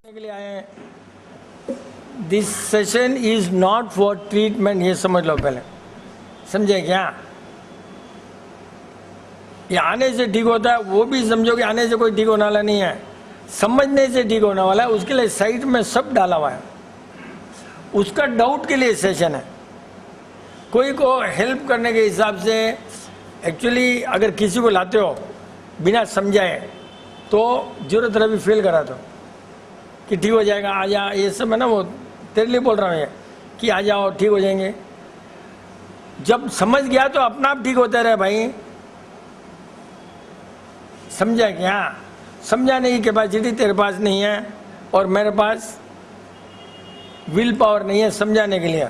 के लिए आए हैं। This session is not for treatment, ये समझ लो पहले, समझे क्या? ये आने से ठीक होता है वो भी समझो कि आने से कोई ठीक होने वाला नहीं है, समझने से ठीक होने वाला है। उसके लिए साइट में सब डाला हुआ है, उसका डाउट के लिए सेशन है। कोई को हेल्प करने के हिसाब से एक्चुअली अगर किसी को लाते हो बिना समझाए तो जरूरत रही फेल करा दो कि ठीक हो जाएगा, आ जा, ये सब है ना, वो तेरे लिए बोल रहा हूँ ये कि आ जाओ ठीक हो जाएंगे। जब समझ गया तो अपना आप ठीक होता रहे भाई, समझा क्या? समझाने की कैपेसिटी तेरे पास नहीं है और मेरे पास विल पावर नहीं है समझाने के लिए,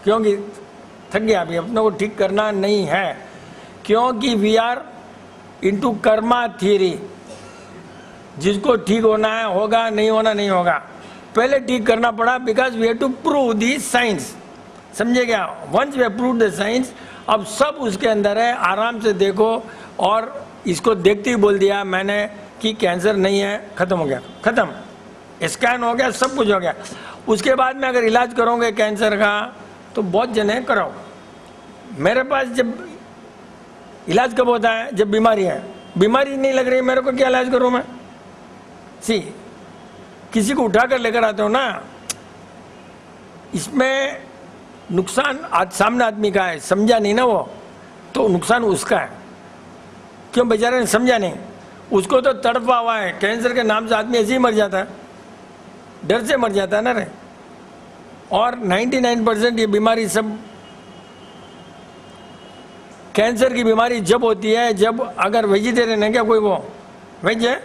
क्योंकि थक गया अभी, अपने को ठीक करना नहीं है, क्योंकि we are into karma theory. जिसको ठीक होना है होगा, नहीं होना नहीं होगा। पहले ठीक करना पड़ा because we have to prove the science, समझे क्या? Once we have prove the science, अब सब उसके अंदर है, आराम से देखो। और इसको देखते ही बोल दिया मैंने कि कैंसर नहीं है, खत्म हो गया, खत्म, स्कैन हो गया, सब कुछ हो गया। उसके बाद में अगर इलाज करोगे कैंसर का तो बहुत जने कराओ। मेरे पास जब इलाज कब होता है? जब बीमारी है, बीमारी नहीं लग रही मेरे को, क्या इलाज करूं मैं? किसी को उठा कर लेकर आते हो ना, इसमें नुकसान आज सामने आदमी का है, समझा नहीं ना वो, तो नुकसान उसका है। क्यों? बेचारे ने समझा नहीं, उसको तो तड़पा हुआ है। कैंसर के नाम से आदमी ऐसे ही मर जाता है, डर से मर जाता है ना रे। और 99% ये बीमारी सब, कैंसर की बीमारी जब होती है जब अगर वेजिटेरियन है, क्या कोई वो वेज है,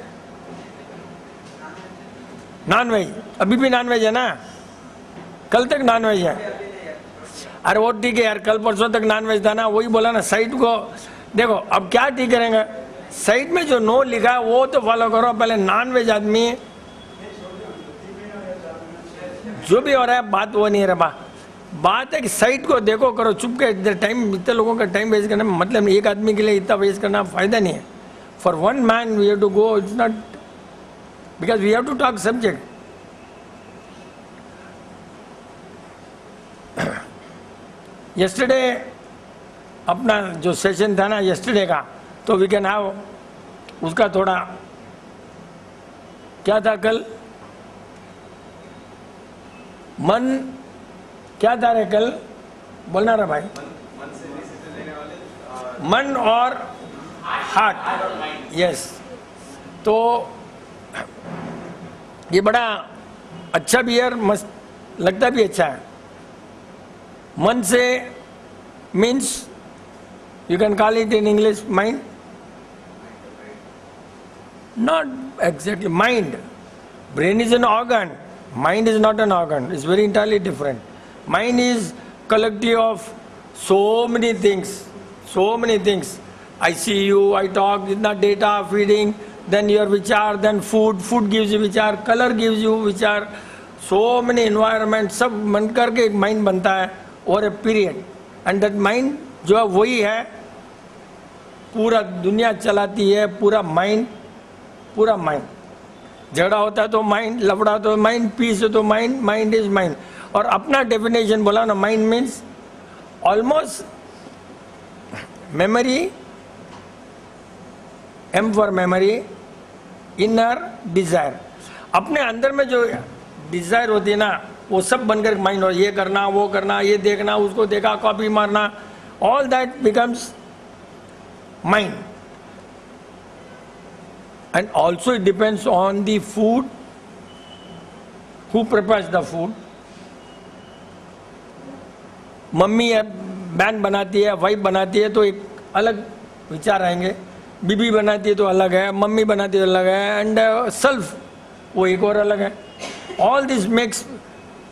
नॉन वेज, अभी भी नॉन वेज है ना, कल तक नॉन वेज है। अरे वो ठीक है यार, कल परसों तक नॉन वेज था ना, वही बोला ना। साइट को देखो, अब क्या ठीक करेंगे? साइट में जो नो लिखा है वो तो फॉलो करो। पहले नॉन वेज आदमी जो भी हो रहा है, बात वो नहीं है रहा, बात है कि साइट को देखो, करो, चुप के। टाइम, इतने लोगों का टाइम वेस्ट करना मतलब नहीं, एक आदमी के लिए इतना वेस्ट करना फायदा नहीं है। For one man we have to go, it's not because we have to talk subject. Yesterday अपना जो सेशन था ना यस्टरडे का, तो वी कैन हैव उसका थोड़ा क्या था कल, मन क्या था रे कल, बोलना रहा भाई, मन और हार्ट, यस। तो ये बड़ा अच्छा भी है, मस्त लगता भी अच्छा है। मन से means you can call it in English mind, not exactly mind. Brain is an organ, mind is not an organ, it's very entirely different. Mind is collective of so many things, so many things. I see you, I talk, itna data feeding, then your vichar, then food gives you vichar, color gives you vichar, so many environment, सब मन करके एक mind बनता है और a period, and that mind जो है वही है, पूरा दुनिया चलाती है, पूरा mind। झगड़ा होता है तो माइंड, लफड़ा तो माइंड, पीस है तो माइंड, माइंड इज माइंड। और अपना डेफिनेशन बोला ना, mind means almost memory, M for memory, inner desire. अपने अंदर में जो डिजायर होती है ना, वो सब बनकर माइंड हो। ये करना, वो करना, ये देखना, उसको देखा, कॉपी मारना, all that becomes mind. And also it depends on the food, who prepares the food. Mummy या बहन बनाती है, वाइफ बनाती है तो एक अलग विचार आएंगे, बीबी बनाती है तो अलग है, मम्मी बनाती है तो अलग है, एंड सेल्फ वो एक और अलग है। All this makes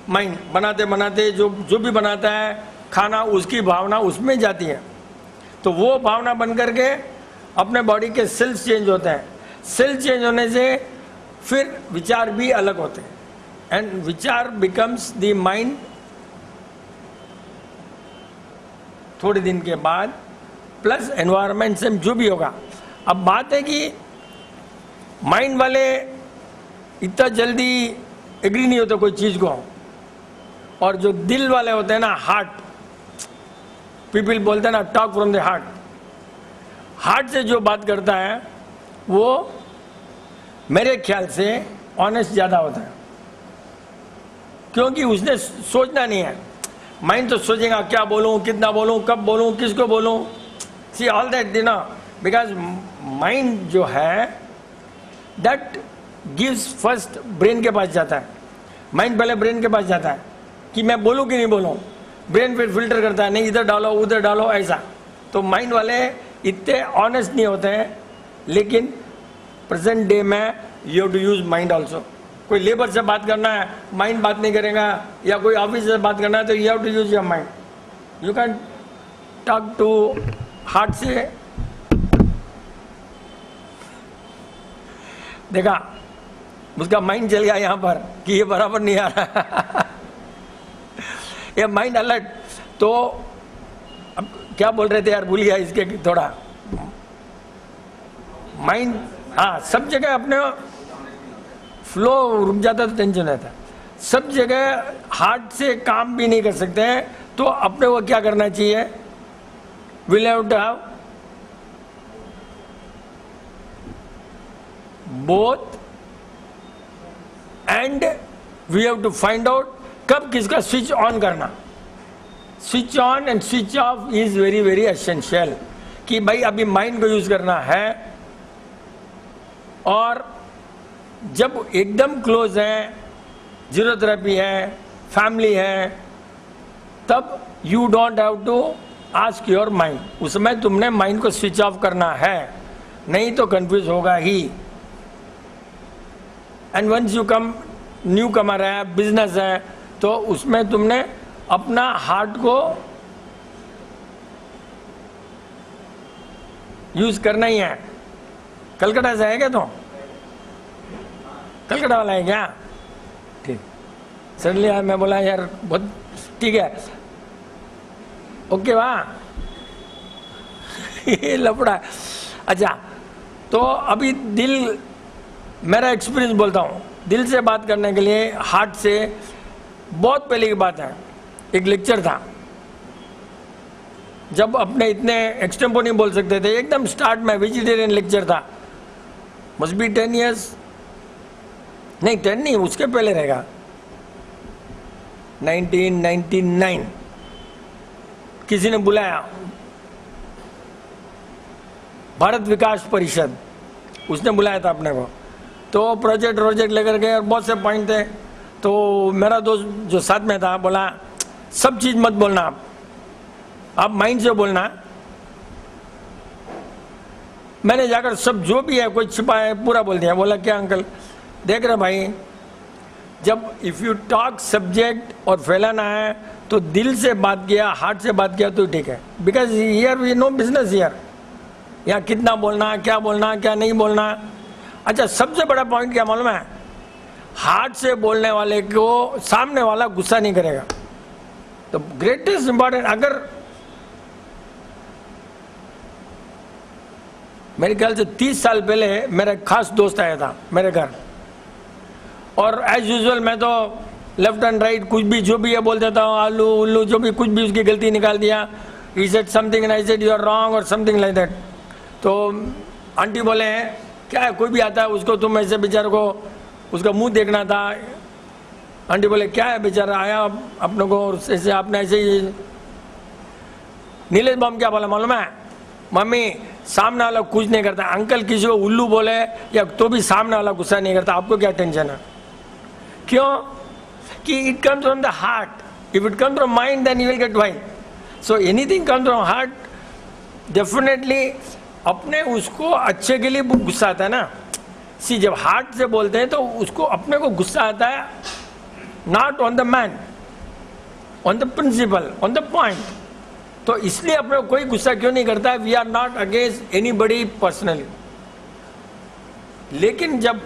mind. बनाते बनाते जो भी बनाता है खाना, उसकी भावना उसमें जाती है, तो वो भावना बन करके अपने बॉडी के सेल्स चेंज होते हैं। सेल चेंज होने से फिर विचार भी अलग होते हैं, एंड विचार बिकम्स द माइंड थोड़े दिन के बाद, प्लस एनवायरनमेंट से जो भी होगा। अब बात है कि माइंड वाले इतना जल्दी एग्री नहीं होते कोई चीज को, और जो दिल वाले होते हैं ना, हार्ट पीपल बोलते हैं ना, talk from the heart, heart से जो बात करता है वो मेरे ख्याल से ऑनेस्ट ज्यादा होता है, क्योंकि उसने सोचना नहीं है। माइंड तो सोचेगा क्या बोलूं, कितना बोलूं, कब बोलूं, किसको बोलूं, see all that, because mind जो है दैट गिव्स फर्स्ट ब्रेन के पास जाता है। माइंड पहले ब्रेन के पास जाता है कि मैं बोलूं कि नहीं बोलूं, ब्रेन फिर फिल्टर करता है, नहीं इधर डालो उधर डालो, ऐसा। तो माइंड वाले इतने ऑनेस्ट नहीं होते हैं, लेकिन प्रेजेंट डे में you have to use mind also. कोई लेबर से बात करना है, माइंड बात नहीं करेगा, या कोई ऑफिस से बात करना है तो you have to use your mind. You can talk to heart से। देखा, उसका माइंड चल गया यहां पर कि ये बराबर नहीं आ रहा ये माइंड अलर्ट। तो अब क्या बोल रहे थे यार, भूल गया इसके थोड़ा। माइंड हाँ, सब जगह अपने फ्लो रुक जाता तो टेंशन रहता। सब जगह हार्ट से काम भी नहीं कर सकते हैं, तो अपने को क्या करना चाहिए, will have to have both, and we have to find out कब किसका स्विच ऑन करना। Switch on and switch off is very very essential, कि भाई अभी माइंड को यूज करना है, और जब एकदम क्लोज है, जीरो थेरेपी है, फैमिली है, तब you don't have to ask your mind. उसमें तुमने माइंड को स्विच ऑफ करना है, नहीं तो कंफ्यूज होगा ही। And once you come, new comer है, बिजनेस है, तो उसमें तुमने अपना हार्ट को यूज करना ही है। कलकत्ता से है क्या? तो कलकत्ता वाला है क्या? ठीक, सडनली मैं बोला यार बहुत ठीक है, ओके वाह ये लफड़ा। अच्छा, तो अभी दिल, मेरा एक्सपीरियंस बोलता हूँ, दिल से बात करने के लिए हार्ट से, बहुत पहले की बात है, एक लेक्चर था, जब अपने इतने एक्सटेम्पो नहीं बोल सकते थे, एकदम स्टार्ट में वेजिटेरियन लेक्चर था, मस्ट बी 10 years, नहीं 10 नहीं, उसके पहले रहेगा, 1999। किसी ने बुलाया, भारत विकास परिषद, उसने बुलाया था अपने को, तो प्रोजेक्ट लेकर गए और बहुत से पॉइंट थे। तो मेरा दोस्त जो साथ में था बोला, सब चीज मत बोलना, आप माइंड से बोलना। मैंने जाकर सब जो भी है, कोई छिपा है, पूरा बोल दिया। बोला क्या अंकल, देख रहे भाई, जब इफ यू टॉक सब्जेक्ट और फैलाना है तो दिल से बात किया, हार्ट से बात किया तो ठीक है, because here we know business here, यहाँ कितना बोलना, क्या नहीं बोलना। अच्छा, सबसे बड़ा पॉइंट क्या मालूम है, हार्ट से बोलने वाले को सामने वाला गुस्सा नहीं करेगा। तो ग्रेटेस्ट इंपॉर्टेंट, अगर मेरे ख्याल से 30 साल पहले मेरा एक खास दोस्त आया था मेरे घर, और एज यूजुअल मैं तो लेफ्ट एंड राइट कुछ भी जो भी है बोल देता हूँ, आलू उल्लू जो भी, कुछ भी उसकी गलती निकाल दिया। He said something and I said you are wrong और समथिंग लाइक दैट। तो आंटी बोले क्या है, कोई भी आता है उसको तुम ऐसे बेचारे को उसका मुंह देखना था। आंटी बोले क्या है, बेचारा आया अपने को ऐसे, आपने ऐसे ही। नीलेश बम क्या बोला मालूम है, मम्मी सामने वाला कुछ नहीं करता, अंकल किसी को उल्लू बोले या तो भी सामने वाला गुस्सा नहीं करता, आपको क्या टेंशन है? क्यों? कि it comes from the heart, if it comes from mind then you will get wild. So anything comes from heart, definitely अपने उसको अच्छे के लिए गुस्सा आता है ना। सी, जब हार्ट से बोलते हैं तो उसको अपने को गुस्सा आता है, not on the man, on the principle, on the point. तो इसलिए अपने को कोई गुस्सा क्यों नहीं करता है? We are not against anybody personally. लेकिन जब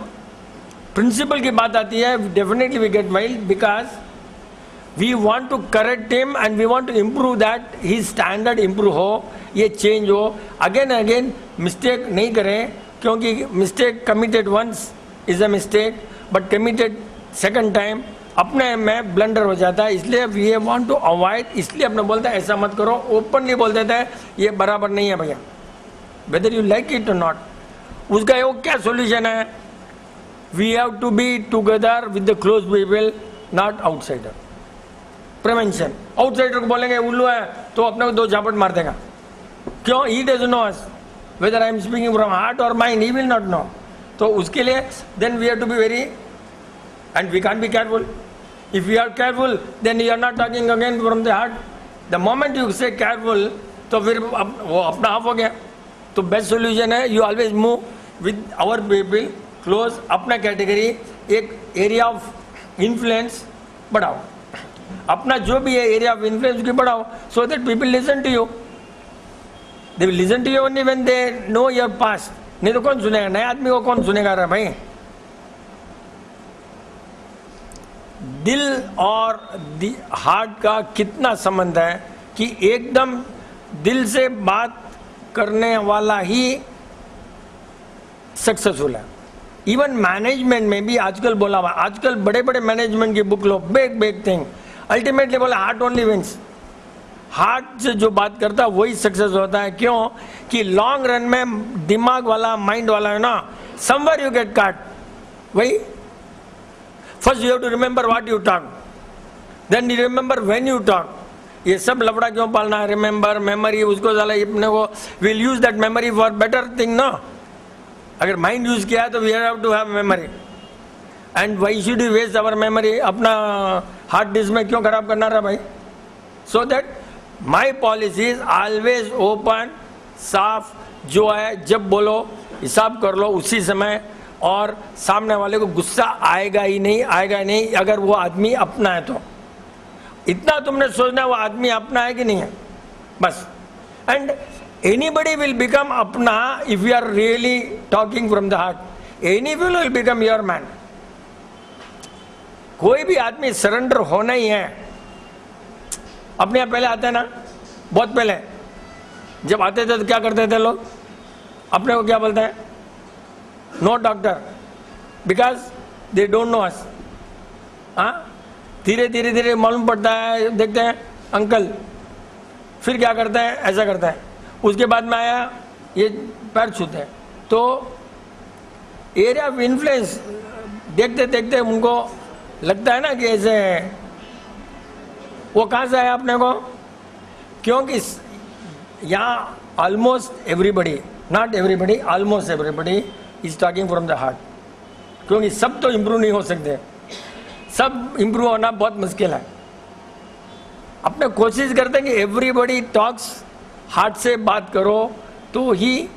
प्रिंसिपल की बात आती है, definitely we get wild, because we want to correct him and we want to improve that, ही स्टैंडर्ड इम्प्रूव हो, ये चेंज हो। अगेन अगेन मिस्टेक नहीं करें, क्योंकि mistake committed once is a mistake, but committed second time अपने में blunder हो जाता है। इसलिए वी वांट टू अवॉइड, इसलिए अपने बोलता है ऐसा मत करो, ओपनली बोल देता है ये बराबर नहीं है भैया, वेदर यू लाइक इट और नॉट। उसका वो क्या सॉल्यूशन है, we have to be together with the close people, not outsider. Prevention, outsider को बोलेंगे उल्लू है तो अपने को 2 झापट मार देगा, क्यों, he doesn't know us whether I am speaking from heart और mind, he will not know. तो उसके लिए then we have to be very, and we can't be careful. If we are careful then you are not talking again from the heart. The moment you say careful तो फिर वो अपना off हो गया। तो बेस्ट सोल्यूशन है you always move with our people close, अपना category, एक एरिया ऑफ इन्फ्लुएंस बढ़ाओ, अपना जो भी है एरिया ऑफ इन्फ्लुएंस की बढ़ाओ, so that people listen to you. They will listen to you only when they know your past. नहीं तो कौन सुनेगा, नए आदमी को कौन सुनेगा रे भाई। दिल और हार्ट का कितना संबंध है कि एकदम दिल से बात करने वाला ही सक्सेसफुल है। इवन मैनेजमेंट में भी आजकल बोला हुआ, आजकल बड़े बड़े मैनेजमेंट की बुक लो, बिग थिंग, अल्टीमेटली बोला हार्ट ओनली विंस। हार्ट से जो बात करता है वही सक्सेस होता है। क्यों कि लॉन्ग रन में दिमाग वाला, माइंड वाला है ना, समवेयर यू गेट काट। वही first you have to remember what you talk, then you remember when you talk. ये सब लफड़ा क्यों पालना है, रिमेंबर, मेमोरी, उसको साला अपने को will use that memory for better thing ना। अगर माइंड यूज किया है तो we have to have memory, and why should you waste our memory, अपना हार्ड डिस्क में क्यों खराब करना रहा भाई। So that my policy is always open, साफ, जो है जब बोलो हिसाब कर लो उसी समय, और सामने वाले को गुस्सा आएगा ही नहीं, आएगा ही नहीं अगर वो आदमी अपना है तो। इतना तुमने सोचना वो आदमी अपना है कि नहीं है बस। एंड एनीबडी विल बिकम अपना if you are really talking from the heart, anybody will become your man. कोई भी आदमी सरेंडर होना ही है। अपने यहाँ पहले आते हैं ना, बहुत पहले जब आते थे तो क्या करते थे लोग, अपने को क्या बोलते हैं, no doctor, because they don't know us. हाँ, धीरे धीरे धीरे मालूम पड़ता है, देखते हैं अंकल, फिर क्या करते हैं, ऐसा करते हैं। उसके बाद में आया ये पैर छूते हैं। तो एरिया ऑफ इन्फ्लुएंस देखते देखते उनको लगता है ना कि ऐसे वो कहाँ से आया अपने को, क्योंकि यहाँ almost everybody, not everybody, almost everybody is talking from the heart. क्योंकि सब तो इम्प्रूव नहीं हो सकते, सब इम्प्रूव होना बहुत मुश्किल है। अपने कोशिश करते हैं कि एवरीबडी टॉक्स, हार्ट से बात करो तो ही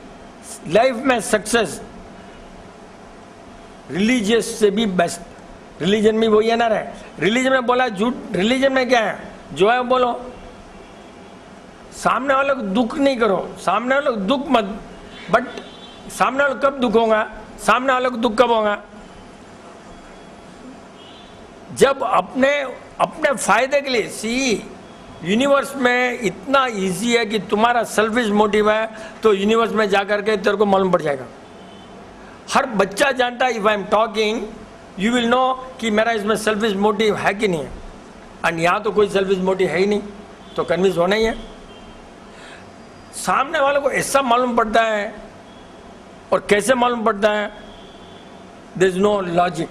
लाइफ में सक्सेस। रिलीजियस से भी बेस्ट, रिलीजन में वही है ना रहे, रिलीजन में बोला झूठ, रिलीजन में क्या है, जो है बोलो, सामने वाले को दुख नहीं करो, सामने वाले को दुख मत, बट सामने वाले को कब दुख होगा, सामने वाले को दुख कब होगा, जब अपने अपने फायदे के लिए। सी यूनिवर्स में इतना इजी है कि तुम्हारा सेल्फिश मोटिव है तो यूनिवर्स में जाकर के तेरे को मालूम पड़ जाएगा। हर बच्चा जानता है if I am talking you will know कि मेरा इसमें सेल्फिश मोटिव है कि नहीं है। एंड यहाँ तो कोई सेल्फिश मोटिव है ही नहीं, तो कन्विंस होना ही है। सामने वाले को ऐसा मालूम पड़ता है, और कैसे मालूम पड़ता है, देयर इज नो लॉजिक।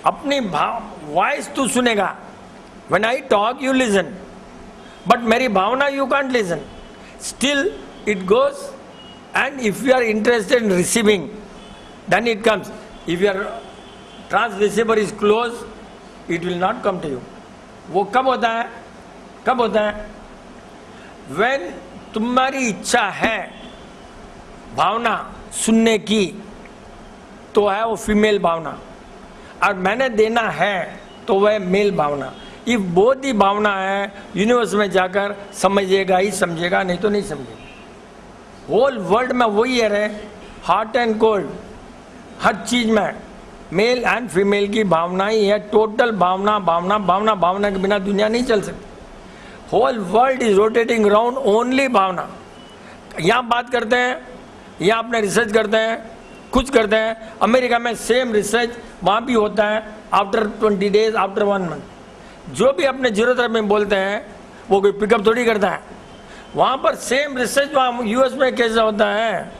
अपनी वॉइस तू सुनेगा, when I talk you listen, but मेरी भावना you can't listen, still it goes, and if you are interested in receiving then it comes. If your trans receiver is closed, it will not come to you. वो कब होता है, कब होता है, when तुम्हारी इच्छा है भावना सुनने की तो है वो फीमेल भावना, और मैंने देना है तो वह मेल भावना। इफ बोथ ही भावना है यूनिवर्स में जाकर समझेगा ही समझेगा, नहीं तो नहीं समझेगा। होल वर्ल्ड में वही है रे, हॉट एंड कोल्ड, हर चीज में मेल एंड फीमेल की भावना ही है। टोटल भावना भावना भावना, भावना के बिना दुनिया नहीं चल सकती। Whole world is rotating around only bhavna. यहाँ बात करते हैं, यहाँ अपने रिसर्च करते हैं, कुछ करते हैं। अमेरिका में सेम रिसर्च वहाँ भी होता है, आफ्टर 20 डेज, आफ्टर 1 मंथ। जो भी अपने जीरो थेरेपी में बोलते हैं वो कोई पिकअप थोड़ी करता है। वहाँ पर सेम रिसर्च वहाँ यूएस में कैसा होता है,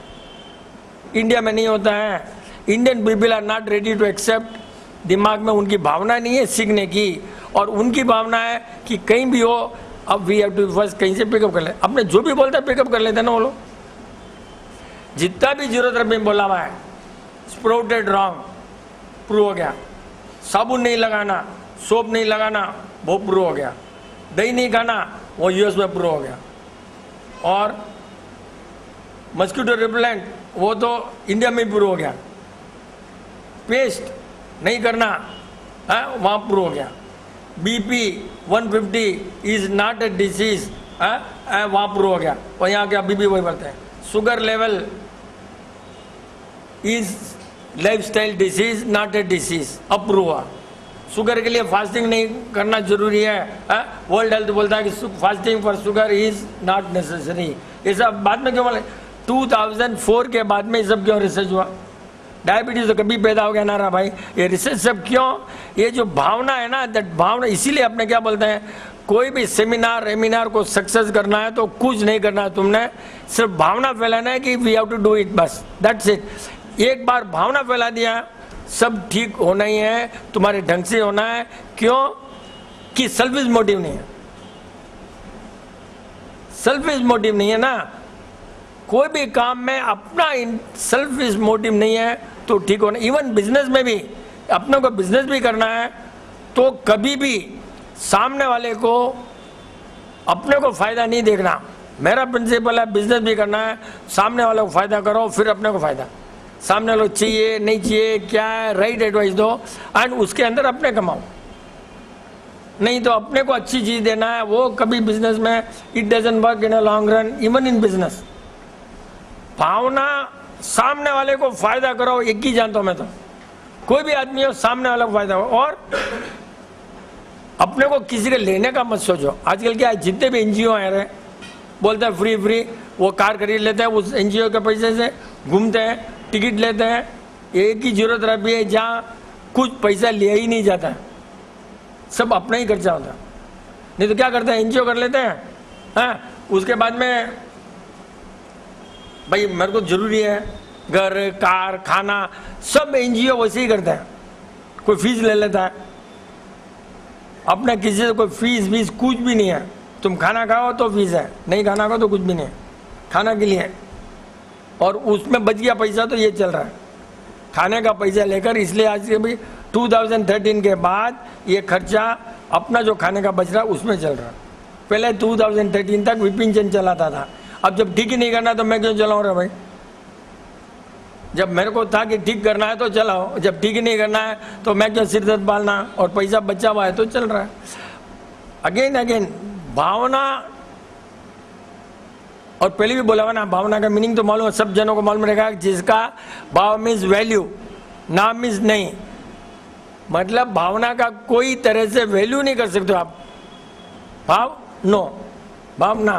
इंडिया में नहीं होता है। Indian people are not ready to accept, दिमाग में उनकी भावना नहीं है सीखने की, और उनकी भावना है कि कहीं भी हो अब वी हैव टू फर्स्ट कहीं से पिकअप कर ले। अपने जो भी बोलते हैं पिकअप कर लेते हैं ना वो लोग। जितना भी जीरो थेरेपी में बोला हुआ है स्प्राउटेड रॉन्ग, प्रूव हो गया। साबुन नहीं लगाना, सोप नहीं लगाना, वो प्रूव हो गया। दही नहीं खाना, वो यूएस में प्रूव हो गया। और मस्किटो रिपेलेंट वो तो इंडिया में प्रूव हो गया। पेस्ट नहीं करना है, वहाँ प्रूव हो गया। BP 150 is not a disease, वहाँ प्रूव हो गया। और यहाँ क्या बीपी वही बढ़ते हैं। Sugar level is lifestyle disease not a disease, approve हुआ। शुगर के लिए फास्टिंग नहीं करना जरूरी है, वर्ल्ड हेल्थ बोलता है कि fasting for sugar is not necessary. ये सब बाद में क्यों बोले? 2004 के बाद में ये सब क्यों रिसर्च हुआ? डायबिटीज तो कभी पैदा हो गया ना रहा भाई। ये रिसर्च सब क्यों? ये जो भावना है ना, दैट भावना, इसीलिए अपने क्या बोलते हैं, कोई भी सेमिनार को सक्सेस करना है तो कुछ नहीं करना है तुमने, सिर्फ भावना फैलाना है कि we have to do it, बस दैट्स इट। एक बार भावना फैला दिया, सब ठीक होना ही है, तुम्हारे ढंग से होना है। क्यों? कि सेल्फिश मोटिव नहीं है। सेल्फिश मोटिव नहीं है ना, कोई भी काम में अपना सेल्फिश मोटिव नहीं है तो ठीक होना। इवन बिजनेस में भी अपने को बिजनेस भी करना है तो कभी भी सामने वाले को, अपने को फायदा नहीं देखना। मेरा प्रिंसिपल है, बिजनेस भी करना है, सामने वाले को फायदा करो, फिर अपने को फायदा। सामने वाले को चाहिए नहीं चाहिए, क्या है, राइट एडवाइस दो एंड उसके अंदर अपने कमाओ। नहीं तो अपने को अच्छी चीज देना है, वो कभी बिजनेस में it doesn't work in a long run, even in business. भावना, सामने वाले को फायदा करो, एक ही जानता हूं मैं तो, कोई भी आदमी हो सामने वाले को फायदा हो। और अपने को किसी के लेने का मत सोचो। आजकल क्या है, जितने भी एनजीओ आ रहे बोलते हैं फ्री फ्री, वो कार खरीद लेते हैं, उस एनजीओ के पैसे से घूमते हैं, टिकट लेते हैं। एक ही जीरो थेरेपी है जहाँ कुछ पैसा लिया ही नहीं जाता है, सब अपना ही खर्चा होता है। नहीं तो क्या करते हैं, एनजीओ कर लेते हैं, हाँ, उसके बाद में भाई मेरे को जरूरी है, घर कार खाना सब एनजीओ वैसे ही करते हैं। कोई फीस ले लेता है, अपने किसी से कोई फीस कुछ भी नहीं है। तुम खाना खाओ तो फीस है, नहीं खाना खाओ तो कुछ भी नहीं है, खाना के लिए। और उसमें बच गया पैसा तो ये चल रहा है, खाने का पैसा लेकर। इसलिए आज के भी 2013 के बाद ये खर्चा अपना जो खाने का बच रहा है उसमें चल रहा है। पहले 2013 तक विपिन चंद चलाता था, अब जब ठीक ही नहीं करना तो मैं क्यों चलाऊँ रे भाई? जब मेरे को था कि ठीक करना है तो चलाओ, जब ठीक ही नहीं करना है तो मैं क्यों सिर दर्द पालना? और पैसा बचा हुआ है तो चल रहा है। अगेन भावना, और पहले भी बोला हुआ ना, भावना का मीनिंग तो मालूम है, सब जनों को मालूम रहेगा। जिसका भाव मीन्स वैल्यू, नाम मीन्स नहीं। मतलब भावना का कोई तरह से वैल्यू नहीं कर सकते आप। भाव नो, भावना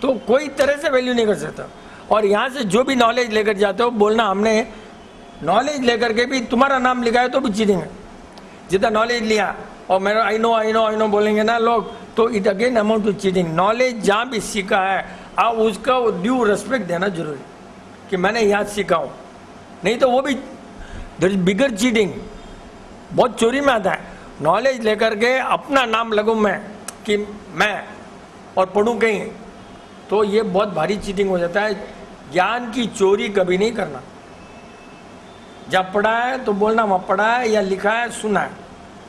तो कोई तरह से वैल्यू नहीं कर सकता। और यहाँ से जो भी नॉलेज लेकर जाते हो, बोलना हमने नॉलेज लेकर के भी तुम्हारा नाम लिखा है तो भी चीटिंग है। जितना नॉलेज लिया और मेरा आई नो बोलेंगे ना लोग, तो it again amount to cheating. Knowledge जहाँ भी सीखा है आप उसका ड्यू रेस्पेक्ट देना जरूरी, कि मैंने यहाँ सीखा हूँ, नहीं तो वो भी देयर इज बिगर चीटिंग, बहुत चोरी में आता है। नॉलेज लेकर के अपना नाम लगूँ मैं कि मैं और पढ़ूँ कहीं, तो ये बहुत भारी चीटिंग हो जाता है। ज्ञान की चोरी कभी नहीं करना। जब पढ़ा है तो बोलना वहाँ पढ़ा है या लिखा है, सुना है,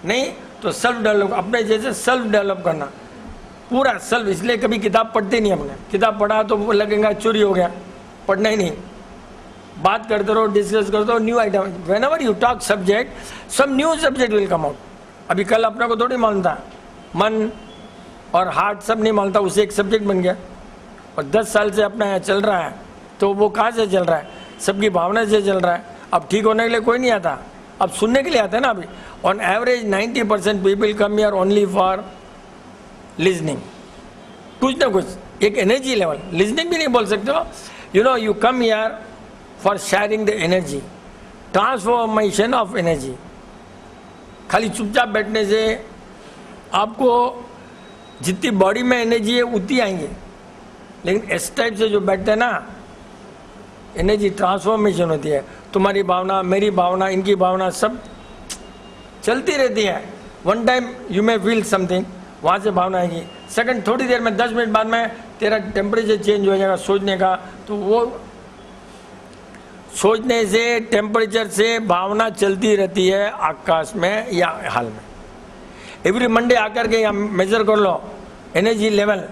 नहीं तो सेल्फ डेवलप, अपने जैसे सेल्फ डेवलप करना, पूरा सेल्फ। इसलिए कभी किताब पढ़ते नहीं हमने, किताब पढ़ा तो वो लगेगा चोरी हो गया, पढ़ना ही नहीं। बात करते रहो, डिस्कस करते रहो, new item. Whenever you talk subject, some new subject will come out. अभी कल अपने को थोड़ी मालूम था, मन और हार्ट सब नहीं मालूम था, उसे एक सब्जेक्ट बन गया। और 10 साल से अपना यहाँ चल रहा है, तो वो कहाँ से चल रहा है? सबकी भावना से चल रहा है। अब ठीक होने के लिए कोई नहीं आता, अब सुनने के लिए आता है ना। अभी on average 90% people come here only for listening, कुछ ना कुछ, एक एनर्जी लेवल। लिजनिंग भी नहीं बोल सकते हो, you know, you come here for sharing the energy, transformation of energy. खाली चुपचाप बैठने से आपको जितनी बॉडी में एनर्जी है उतनी आएंगे, लेकिन इस टाइप से जो बैठते हैं ना, एनर्जी ट्रांसफॉर्मेशन होती है। तुम्हारी भावना, मेरी भावना, इनकी भावना सब चलती रहती है। One time you may feel something, वहाँ से भावना आएगी। सेकंड, थोड़ी देर में 10 मिनट बाद में तेरा टेम्परेचर चेंज हो जाएगा सोचने का, तो वो सोचने से, टेम्परेचर से भावना चलती रहती है आकाश में या हाल में। एवरी मंडे आकर के यहाँ मेजर कर low energy level.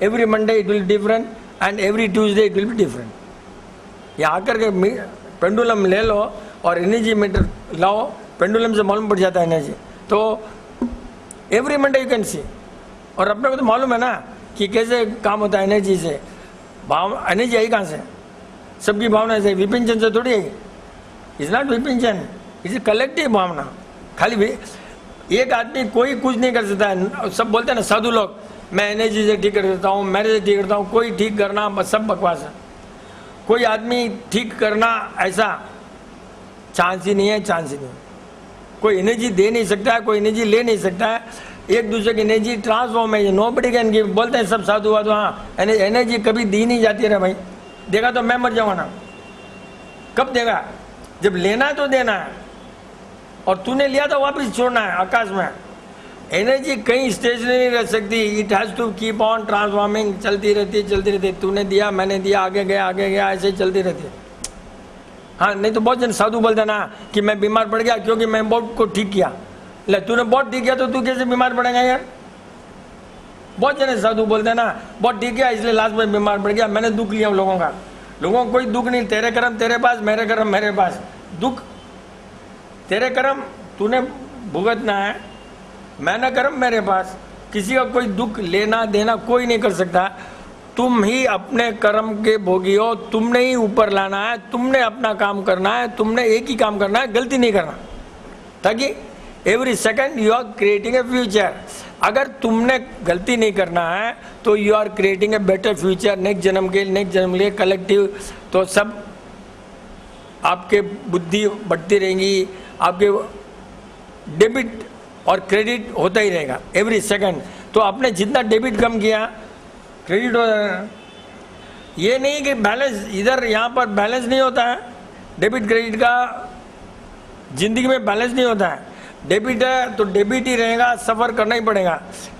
Every Monday it will different and every Tuesday it will be different. यहाँ आकर के पेंडुलम ले लो और एनर्जी मीटर लाओ, पेंडुलम से मालूम पड़ जाता है एनर्जी। तो every Monday you can see. और अपने को तो मालूम है ना कि कैसे काम होता है एनर्जी से। एनर्जी आई कहाँ से? सबकी भावना से, विपिंचन से थोड़ी आई। इज नॉट विपिंचन, इज कलेक्टिव भावना। खाली एक आदमी कोई कुछ नहीं कर सकता है। सब बोलते हैं ना साधु लोग, मैं एनर्जी से ठीक कर देता हूँ, मेरे से ठीक करता हूँ। कोई ठीक करना सब बकवास है। कोई आदमी ठीक करना ऐसा चांस ही नहीं है, चांस ही नहीं। कोई एनर्जी दे नहीं सकता है, कोई एनर्जी ले नहीं सकता है। एक दूसरे की energy transformation nobody can give. बोलते हैं सब साधु वाधु, हाँ एनर्जी कभी दी नहीं जाती है भाई। देगा तो मैं मर जाऊंगा ना। कब देगा? जब लेना है तो देना है, और तूने लिया तो वापस छोड़ना है आकाश में। एनर्जी कहीं स्टेशनरी नहीं रह सकती। It has to keep on transforming, चलती रहती है, चलती रहती है। तूने दिया, मैंने दिया, आगे गया, आगे गया, ऐसे ही चलती रहती है। हाँ, नहीं तो बहुत जन साधु बोलते ना कि मैं बीमार पड़ गया क्योंकि मैं बहुत को ठीक किया। ले तूने बहुत ठीक किया तो तू कैसे बीमार पड़ेगा यार? बहुत जने साधु बोलते हैं ना बहुत ठीक किया इसलिए लास्ट में बीमार पड़ गया। मैंने दुख लिया लोगों का। लोगों को कोई दुख नहीं। तेरे कर्म तेरे पास, मेरे कर्म मेरे पास। दुख तेरे कर्म तूने भुगतना है, मैंने कर्म मेरे पास। किसी का कोई दुख लेना देना कोई नहीं कर सकता। तुम ही अपने कर्म के भोगी हो। तुमने ही ऊपर लाना है, तुमने अपना काम करना है, तुमने एक ही काम करना है, गलती नहीं करना। ताकि every second you are creating a future. अगर तुमने गलती नहीं करना है तो you are creating a better future next जन्म के लिए कलेक्टिव। तो सब आपके बुद्धि बढ़ती रहेंगी, आपके डेबिट और क्रेडिट होता ही रहेगा एवरी सेकंड। तो आपने जितना डेबिट कम किया क्रेडिट हो जाएगा। ये नहीं कि बैलेंस इधर यहाँ पर बैलेंस नहीं होता है। डेबिट क्रेडिट का जिंदगी में बैलेंस नहीं होता है। डेबिट है तो डेबिट ही रहेगा, सफ़र करना ही पड़ेगा।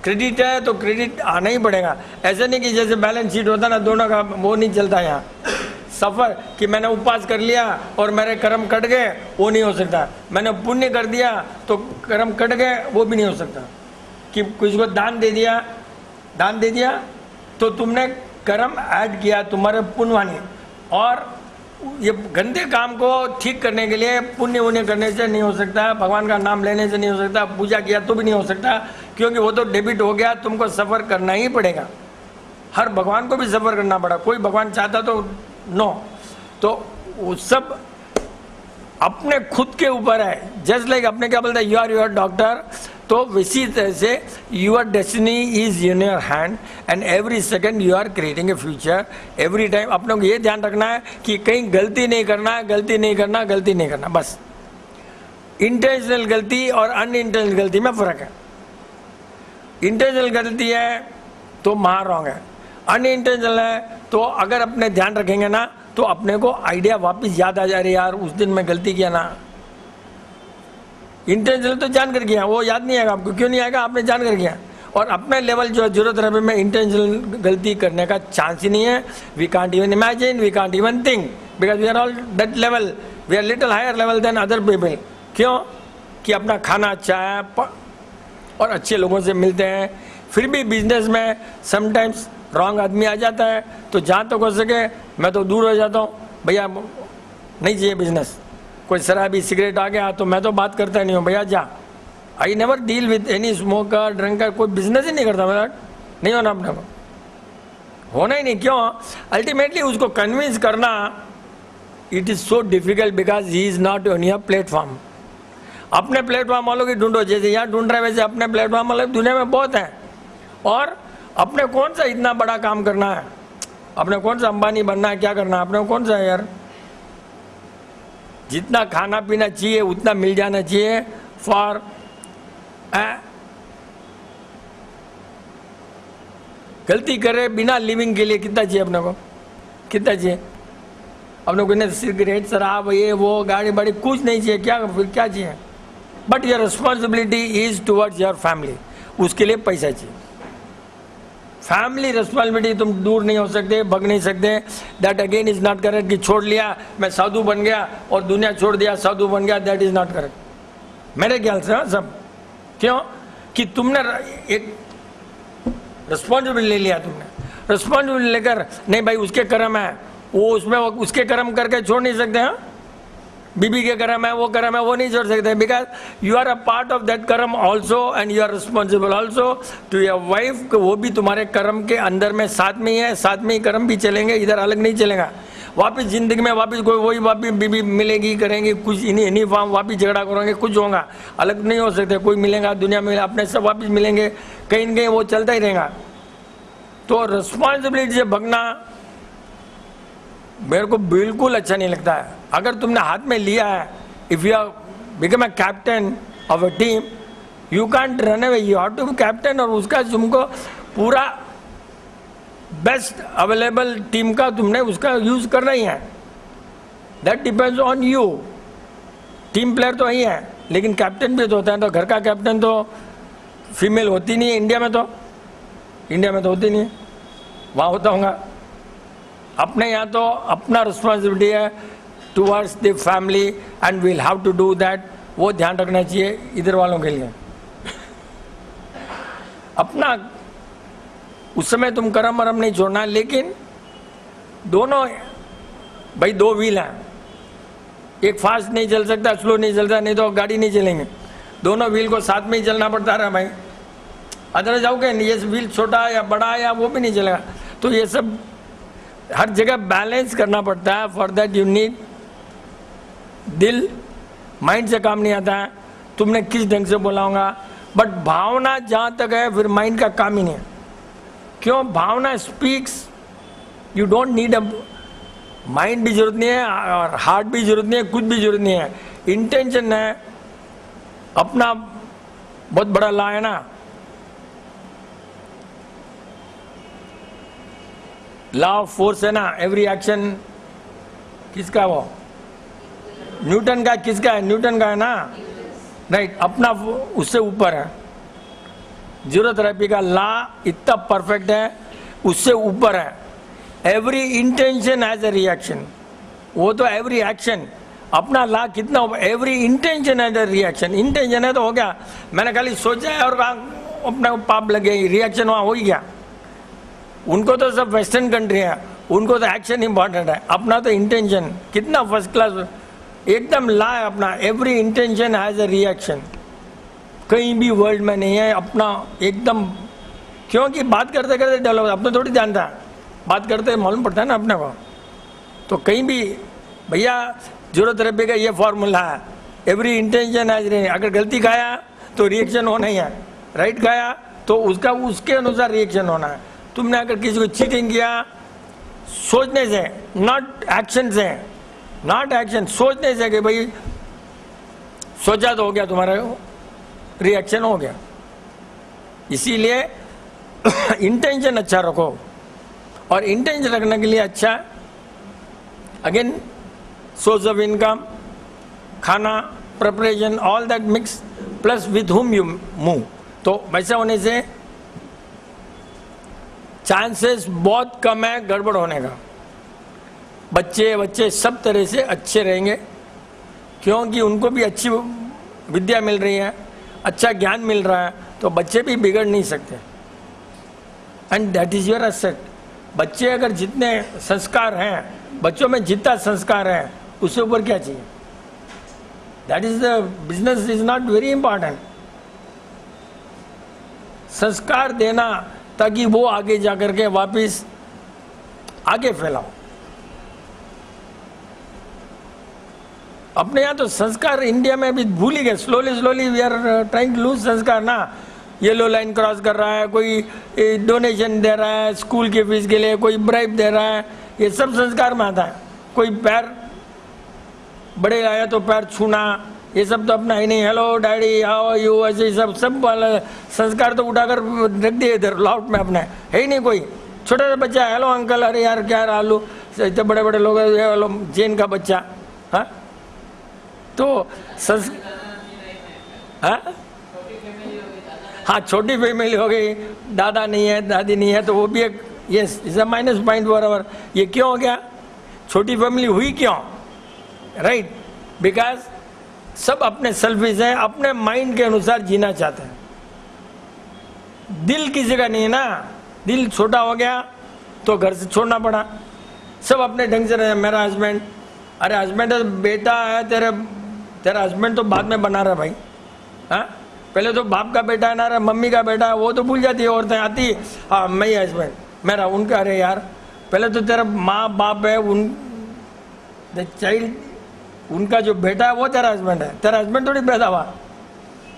क्रेडिट है तो क्रेडिट आना ही पड़ेगा। ऐसे नहीं कि जैसे बैलेंस शीट होता ना दोनों का, वो नहीं चलता यहाँ। सफ़र कि मैंने उपवास कर लिया और मेरे कर्म कट गए, वो नहीं हो सकता। मैंने पुण्य कर दिया तो कर्म कट गए, वो भी नहीं हो सकता। कि किसी को दान दे दिया तो तुमने कर्म ऐड किया तुम्हारे पुण्यवानी। और ये गंदे काम को ठीक करने के लिए पुण्य उन्य करने से नहीं हो सकता, भगवान का नाम लेने से नहीं हो सकता, पूजा किया तो भी नहीं हो सकता, क्योंकि वो तो डेबिट हो गया। तुमको सफ़र करना ही पड़ेगा। हर भगवान को भी सफ़र करना पड़ा। कोई भगवान चाहता तो नो। तो वो सब अपने खुद के ऊपर है। जस्ट लाइक अपने क्या बोलते हैं, यू आर योर डॉक्टर। तो इसी तरह से your destiny is in your hand and every second you are creating a future. Every time अपने को ये ध्यान रखना है कि कहीं गलती नहीं करना, गलती नहीं करना, गलती नहीं करना। बस इंटेंशनल गलती और अनइंटेंशनल गलती में फ़र्क है। इंटेंशनल गलती है तो महा रॉन्ग है। अनइंटेंशनल है तो अगर अपने ध्यान रखेंगे ना तो अपने को आइडिया वापस याद आ जा रही यार उस दिन मैं गलती किया ना। इंटेंशनल तो जान कर किया, वो याद नहीं आएगा आपको। क्यों नहीं आएगा? आपने जान कर किया। और अपने लेवल जो जरूरत है में इंटेंशनल गलती करने का चांस ही नहीं है। We can't even imagine, we can't even think, because we are all that level, we are little higher level than other people. क्यों? कि अपना खाना अच्छा है और अच्छे लोगों से मिलते हैं। फिर भी बिजनेस में समटाइम्स रॉन्ग आदमी आ जाता है, तो जहाँ तक हो सके मैं तो दूर हो जाता हूँ। भैया नहीं चाहिए बिजनेस। कोई शराबी सिगरेट आ गया तो मैं तो बात करता नहीं हूँ, भैया जा। I never deal with any smoker drunker. कोई बिजनेस ही नहीं करता मेरा। नहीं होना अपने को, होना ही नहीं। क्यों? अल्टीमेटली उसको कन्विंस करना it is so difficult because he is not on your platform. अपने प्लेटफॉर्म वालों की ढूंढो, जैसे यहाँ ढूंढ रहे वैसे अपने प्लेटफॉर्म वाले दुनिया में बहुत हैं। और अपने कौन सा इतना बड़ा काम करना है, अपने कौन सा अंबानी बनना है, क्या करना है, अपने कौन सा है यार? जितना खाना पीना चाहिए उतना मिल जाना चाहिए फॉर गलती करे बिना लिविंग के लिए कितना चाहिए अपने को, कितना चाहिए अपने को? सिगरेट शराब ये वो गाड़ी बाड़ी कुछ नहीं चाहिए, क्या फिर क्या चाहिए? But your responsibility is towards your family, उसके लिए पैसा चाहिए। फैमिली रिस्पॉन्सिबिलिटी तुम दूर नहीं हो सकते, भग नहीं सकते। That again is not correct कि छोड़ लिया मैं साधु बन गया और दुनिया छोड़ दिया साधु बन गया, दैट इज नॉट करेक्ट मेरे ख्याल से। सब क्यों कि तुमने एक रिस्पॉन्सिबिलिटी ले लिया, तुमने रिस्पॉन्सिबिलिटी लेकर नहीं भाई उसके कर्म है वो उसमें उसके कर्म करके छोड़ नहीं सकते हैं। बीबी के कर्म है वो कर्म है वो नहीं छोड़ सकते, because you are a part of that karma also and you are responsible also to your wife. वो भी तुम्हारे कर्म के अंदर में साथ में ही है, साथ में ही कर्म भी चलेंगे, इधर अलग नहीं चलेगा। वापस जिंदगी में वापस कोई वही वापस बीबी मिलेगी करेंगे कुछ इन्हीं फॉर्म वापस झगड़ा करेंगे कुछ होगा, अलग नहीं हो सकते। कोई मिलेगा दुनिया में अपने सब वापस मिलेंगे, कहीं न कहीं वो चलता ही रहेगा। तो रिस्पॉन्सिबिलिटी से भगना मेरे को बिल्कुल अच्छा नहीं लगता है। अगर तुमने हाथ में लिया है, if you are become a captain of a team, you can't run away, you have to be captain. और उसका तुमको पूरा बेस्ट अवेलेबल टीम का तुमने उसका यूज करना ही है। That depends on you. Team player तो वही है लेकिन कैप्टन भी तो होता है। तो घर का कैप्टन तो फीमेल होती नहीं है इंडिया में, तो इंडिया में तो होती नहीं है, वहाँ होता होगा। अपने यहाँ तो अपना रिस्पॉन्सिबिलिटी है towards the family and we'll have to do that. वो ध्यान रखना चाहिए इधर वालों के लिए। अपना उस समय तुम कर्म वरम नहीं छोड़ना, लेकिन दोनों भाई दो व्हील हैं, एक फास्ट नहीं चल सकता स्लो नहीं चलता, नहीं तो गाड़ी नहीं चलेंगे। दोनों व्हील को साथ में ही चलना पड़ता है भाई, अदर जाओगे ये व्हील छोटा या बड़ा या वो भी नहीं चलेगा। तो ये सब हर जगह बैलेंस करना पड़ता है। फॉर दैट यू नीड दिल, माइंड से काम नहीं आता है। तुमने किस ढंग से बोला होगा, बट भावना जहाँ तक है फिर माइंड का काम ही नहीं है। क्यों? Bhavna speaks, you don't need a mind भी जरूरत नहीं है और हार्ट भी जरूरत नहीं है, कुछ भी जरूरत नहीं है। इंटेंशन है अपना, बहुत बड़ा ला है ना, लॉ ऑफ फोर्स है ना, एवरी एक्शन किसका? वो न्यूटन का, किसका है? न्यूटन का है ना, राइट। अपना उससे ऊपर है। जीरो थेरेपी का लॉ इतना परफेक्ट है, उससे ऊपर है। Every intention has a reaction, वो तो एवरी एक्शन, अपना लॉ कितना, every intention has a reaction. Intention है तो हो गया, मैंने खाली सोचा है और अपना पाप लगे, रिएक्शन वहाँ हो ही गया। उनको तो सब वेस्टर्न कंट्री है, उनको तो एक्शन इंपॉर्टेंट है, अपना तो इंटेंशन कितना फर्स्ट क्लास एकदम ला है अपना। Every intention has a reaction, कहीं भी वर्ल्ड में नहीं है अपना एकदम। क्योंकि बात करते करते डेवलप, अपने थोड़ी जानता है, बात करते मालूम पड़ता है ना अपने को। तो कहीं भी भैया जीरो थेरेपी का ये फॉर्मूला है, एवरी इंटेंशन हैज, अगर गलती खाया तो रिएक्शन होना ही है, राइट खाया तो उसका उसके अनुसार रिएक्शन होना है। तुमने अगर किसी को चीटिंग किया सोचने से, नॉट एक्शन से, नॉट एक्शन, सोचने से कि भाई सोचा तो हो गया, तुम्हारा रिएक्शन हो गया। इसीलिए इंटेंशन अच्छा रखो, और इंटेंशन रखने के लिए अच्छा अगेन सोर्स ऑफ इनकम, खाना, preparation, all that mix, plus with whom you move. तो वैसा होने से चांसेस बहुत कम है गड़बड़ होने का। बच्चे सब तरह से अच्छे रहेंगे, क्योंकि उनको भी अच्छी विद्या मिल रही है, अच्छा ज्ञान मिल रहा है, तो बच्चे भी बिगड़ नहीं सकते। And that is your asset. बच्चे अगर जितने संस्कार हैं, बच्चों में जितना संस्कार है उससे ऊपर क्या चाहिए? That is the business is not very important. संस्कार देना ताकि वो आगे जाकर के वापिस आगे फैलाओ। अपने यहाँ तो संस्कार इंडिया में अभी भूल ही गए, slowly we are trying to lose sanskar ना। येलो लाइन क्रॉस कर रहा है, कोई डोनेशन दे रहा है स्कूल की फीस के लिए, कोई ब्राइब दे रहा है, ये सब संस्कार में आता है। कोई पैर बड़े आया तो पैर छूना, ये सब तो अपना ही नहीं। हेलो डैडी, हाउ यू, ऐसे सब वाला संस्कार तो उठाकर रख दिए इधर लॉफ्ट में अपने, है ही नहीं कोई। छोटा सा बच्चा, हेलो अंकल, अरे यार क्या आलू, इतने बड़े बड़े लोग, हेलो जैन का बच्चा। हाँ, तो हाँ, छोटी फैमिली हो गई, दादा नहीं है, दादी नहीं है, तो वो भी एक yes is a minus point for our. ये क्यों हो गया? छोटी फैमिली हुई क्यों? राइट, बिकॉज सब अपने सेल्फिश हैं, अपने माइंड के अनुसार जीना चाहते हैं। दिल किसी का नहीं है ना, दिल छोटा हो गया तो घर से छोड़ना पड़ा। सब अपने ढंग से रहे। मेरा हस्बैंड, अरे हस्बैंड बेटा है, तेरा हस्बैंड तो बाद में बना रहा भाई। हाँ, पहले तो बाप का बेटा है ना, रहा मम्मी का बेटा है, वो तो भूल जाती है औरतें, आती हाँ मैं ही हस्बैंड मेरा, उनका। अरे यार पहले तो तेरा माँ बाप है, उन द चाइल्ड, उनका जो बेटा है वो तेरा हस्बैंड है, तेरा हस्बैंड थोड़ी पैदा हुआ।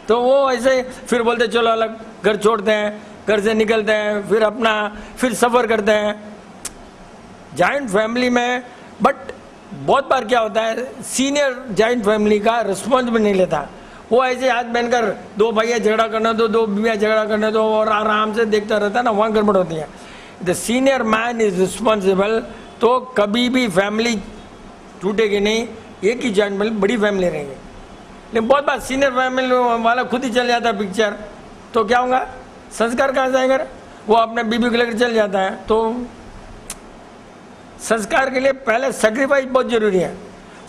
तो वो ऐसे फिर बोलते चलो अलग, घर छोड़ते हैं, घर से निकलते हैं, फिर अपना फिर सफ़र करते हैं जॉइंट फैमिली में। बट बहुत बार क्या होता है, सीनियर जॉइंट फैमिली का रिस्पॉन्सिबिलिटी नहीं लेता। वो ऐसे हाथ पहनकर दो भैया झगड़ा करने दो, दो बीवियाँ झगड़ा करने दो, और आराम से देखता रहता है ना, वहाँ गड़बड़ होती है। The senior man is responsible. तो कभी भी फैमिली टूटेगी नहीं, एक ही जॉइंट फैमिली, बड़ी फैमिली रहेगी। लेकिन बहुत बार सीनियर फैमिली वाला खुद ही चल जाता है पिक्चर, तो क्या होगा, संस्कार कहाँ से आएगा? वो अपने बीबी को लेकर चल जाता है। तो संस्कार के लिए पहले सेक्रीफाइस बहुत जरूरी है।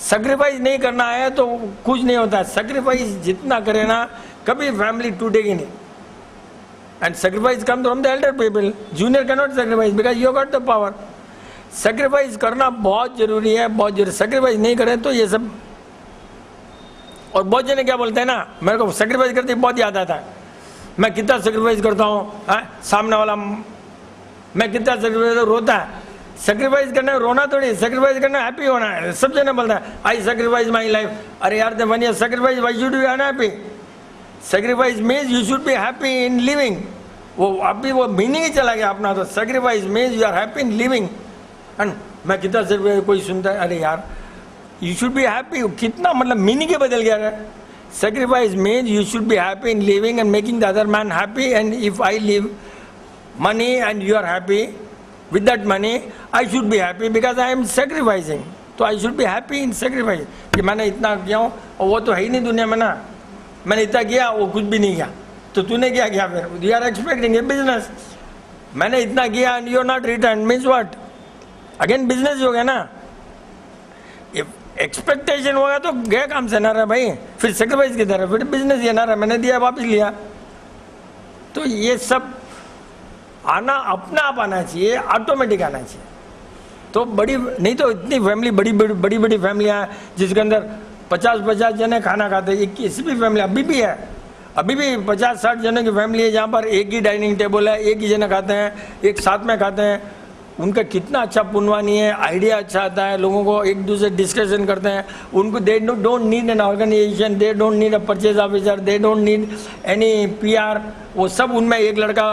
सेक्रीफाइस नहीं करना है तो कुछ नहीं होता है। सेक्रीफाइस जितना करे ना, कभी फैमिली टूटेगी नहीं। And sacrifice come from the Elder people, junior can not sacrifice because you got the power. Sacrifice करना बहुत जरूरी है, बहुत जरूरी। सेक्रीफाइस नहीं करें तो ये सब। और बहुत जने क्या बोलते हैं ना, मेरे को सेक्रीफाइस करते बहुत याद आता है, मैं कितना सेक्रीफाइस करता हूँ, सामने वाला मैं कितना सेक्रीफाइस, रोता है। सेक्रीफाइस करना है रोना थोड़ी, सेक्रीफाइस करना हैप्पी होना है। सब जने बोलता है आई सेक्रीफाइस माई लाइफ। अरे यार one year sacrifice, why should you unhappy? Sacrifice means you should be happy in living. वो अभी वो मीनिंग ही चला गया अपना। तो sacrifice means you are happy in living. And मैं कितना सेक्रीफाइस, कोई सुनता है अरे यार यू शुड बी हैप्पी, कितना मतलब मीनिंग ही बदल गया है। Sacrifice means you should be happy in living and making the other man happy. And if I live money and you are happy, with that money I should be happy because I am sacrificing. तो I should be happy in sacrifice कि मैंने इतना किया हूँ, और वो तो है ही नहीं दुनिया में ना। मैंने इतना किया, वो कुछ भी नहीं किया, तो तूने क्या किया फिर? You are expecting a business. मैंने इतना किया and you are not returned means what? Again business हो गया ना। एक्सपेक्टेशन होगा तो गया काम से ना रहा भाई, फिर सेक्रीफाइस की तरह, फिर बिजनेस ये ना रहा, मैंने दिया वापस लिया। तो ये सब आना अपना आप आना चाहिए, ऑटोमेटिक आना चाहिए। तो बड़ी नहीं तो इतनी फैमिली, बड़ी बड़ी फैमिलियाँ जिसके अंदर 50-50 जने खाना खाते हैं। किसी भी फैमिली अभी भी है, अभी भी 50-60 जनों की फैमिली है जहाँ पर एक ही डाइनिंग टेबल है, एक ही जने खाते हैं, एक साथ में खाते हैं। उनका कितना अच्छा पुनवानी है, आइडिया अच्छा आता है, लोगों को एक दूसरे डिस्कशन करते हैं। उनको they don't need an organization, they don't need a purchase officer, they don't need any PR। वो सब उनमें एक लड़का,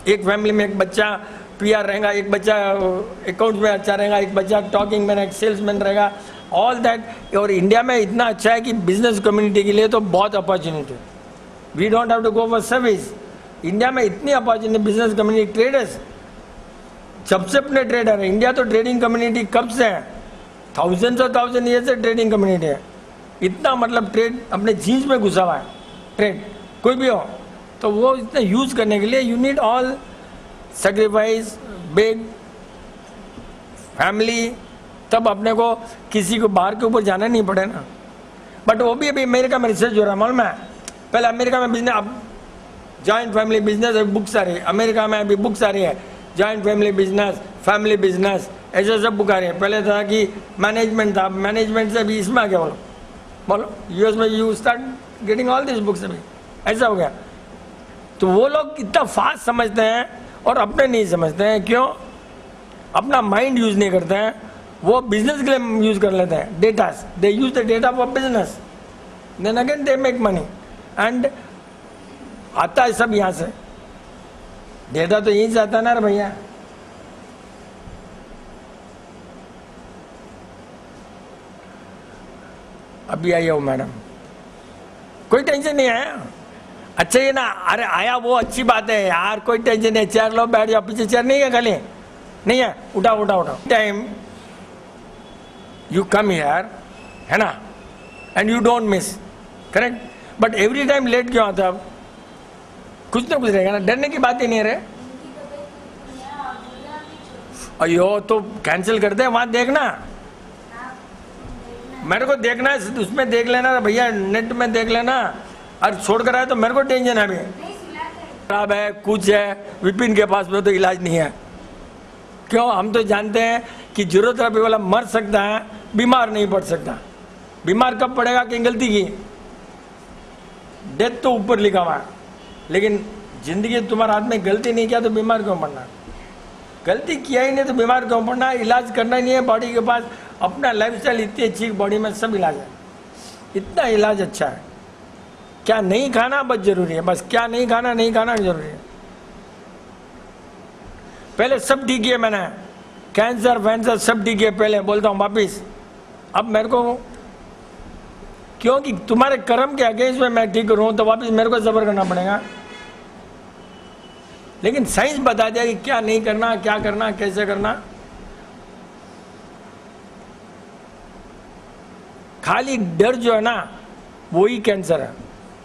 एक फैमिली में एक बच्चा PR रहेगा, एक बच्चा अकाउंट्स में अच्छा रहेगा, एक बच्चा टॉकिंग में, एक सेल्समैन रहेगा, ऑल दैट। और इंडिया में इतना अच्छा है कि बिजनेस कम्युनिटी के लिए तो बहुत अपॉर्चुनिटी है। We don't have to go for service. India में इतनी अपॉर्चुनिटी, बिजनेस कम्युनिटी, ट्रेडर्स जब से अपने ट्रेडर है। इंडिया तो ट्रेडिंग कम्युनिटी कब से है, थाउजेंड ईयर से ट्रेडिंग कम्युनिटी है। इतना मतलब ट्रेड अपने जीन्स में घुसा हुआ है, ट्रेड कोई भी हो। तो वो इतना यूज़ करने के लिए you need all sacrifice, big family, तब अपने को किसी को बाहर के ऊपर जाना नहीं पड़े ना। बट वो भी अभी अमेरिका में रिसर्च हो रहा है, मालूम है? पहले अमेरिका में बिजनेस, अब जॉइंट फैमिली बिजनेस, अभी बुक्स आ रही है अमेरिका में, अभी बुक्स आ रही है joint family business, family business, ऐसे सब बुक आ रही है। पहले था कि मैनेजमेंट था, मैनेजमेंट से अभी इसमें आ गया। बोलो US में you start getting all this books, अभी ऐसा हो गया। तो वो लोग इतना फास्ट समझते हैं और अपने नहीं समझते हैं। क्यों? अपना माइंड यूज नहीं करते हैं, वो बिजनेस के लिए यूज कर लेते हैं data. They use the data for business, then again they make money. And आता है सब यहाँ से, डेटा तो यहीं से आता है ना रे भैया। अभी आई हो मैडम, कोई टेंशन नहीं है। अच्छा ये ना, अरे आया वो अच्छी बात है यार, कोई टेंशन नहीं, चेयर लो बैठ जाओ, पीछे चेयर नहीं है खाली, नहीं है, उठाओ उठाओ उठाओ। टाइम यू कम हियर, है ना, and you don't miss, correct, but every time late क्यों आता? अब कुछ ना कुछ रहेगा ना, डरने की बात ही नहीं रहे। अयो तो कैंसिल कर दे, वहां देखना, मेरे को देखना है, उसमें देख लेना भैया, नेट में देख लेना, और छोड़ कर आए तो मेरे को टेंशन है। अभी खराब है, कुछ है, विपिन के पास में तो इलाज नहीं है। क्यों? हम तो जानते हैं कि जीरोथेरेपी वाला मर सकता है, बीमार नहीं पड़ सकता। बीमार कब पड़ेगा कि गलती की, डेथ तो ऊपर लिखा हुआ है, लेकिन जिंदगी तुम्हारे हाथ में, गलती नहीं किया तो बीमार क्यों पड़ना? गलती किया ही नहीं तो बीमार क्यों पड़ना? इलाज करना ही नहीं है बॉडी के पास, अपना लाइफस्टाइल इतनी अच्छी, बॉडी में सब इलाज है, इतना इलाज अच्छा है। क्या नहीं खाना बस जरूरी है, बस क्या नहीं खाना, नहीं खाना जरूरी है। पहले सब ठीक किया मैंने, कैंसर वैंसर सब ठीक किया, पहले बोलता हूँ वापिस। अब मेरे को, क्योंकि तुम्हारे कर्म के अगेंस्ट में मैं ठीक करूँ तो वापिस मेरे को सब्र करना पड़ेगा। लेकिन साइंस बता दिया कि क्या नहीं करना, क्या करना, कैसे करना। खाली डर जो है ना, वो ही कैंसर है,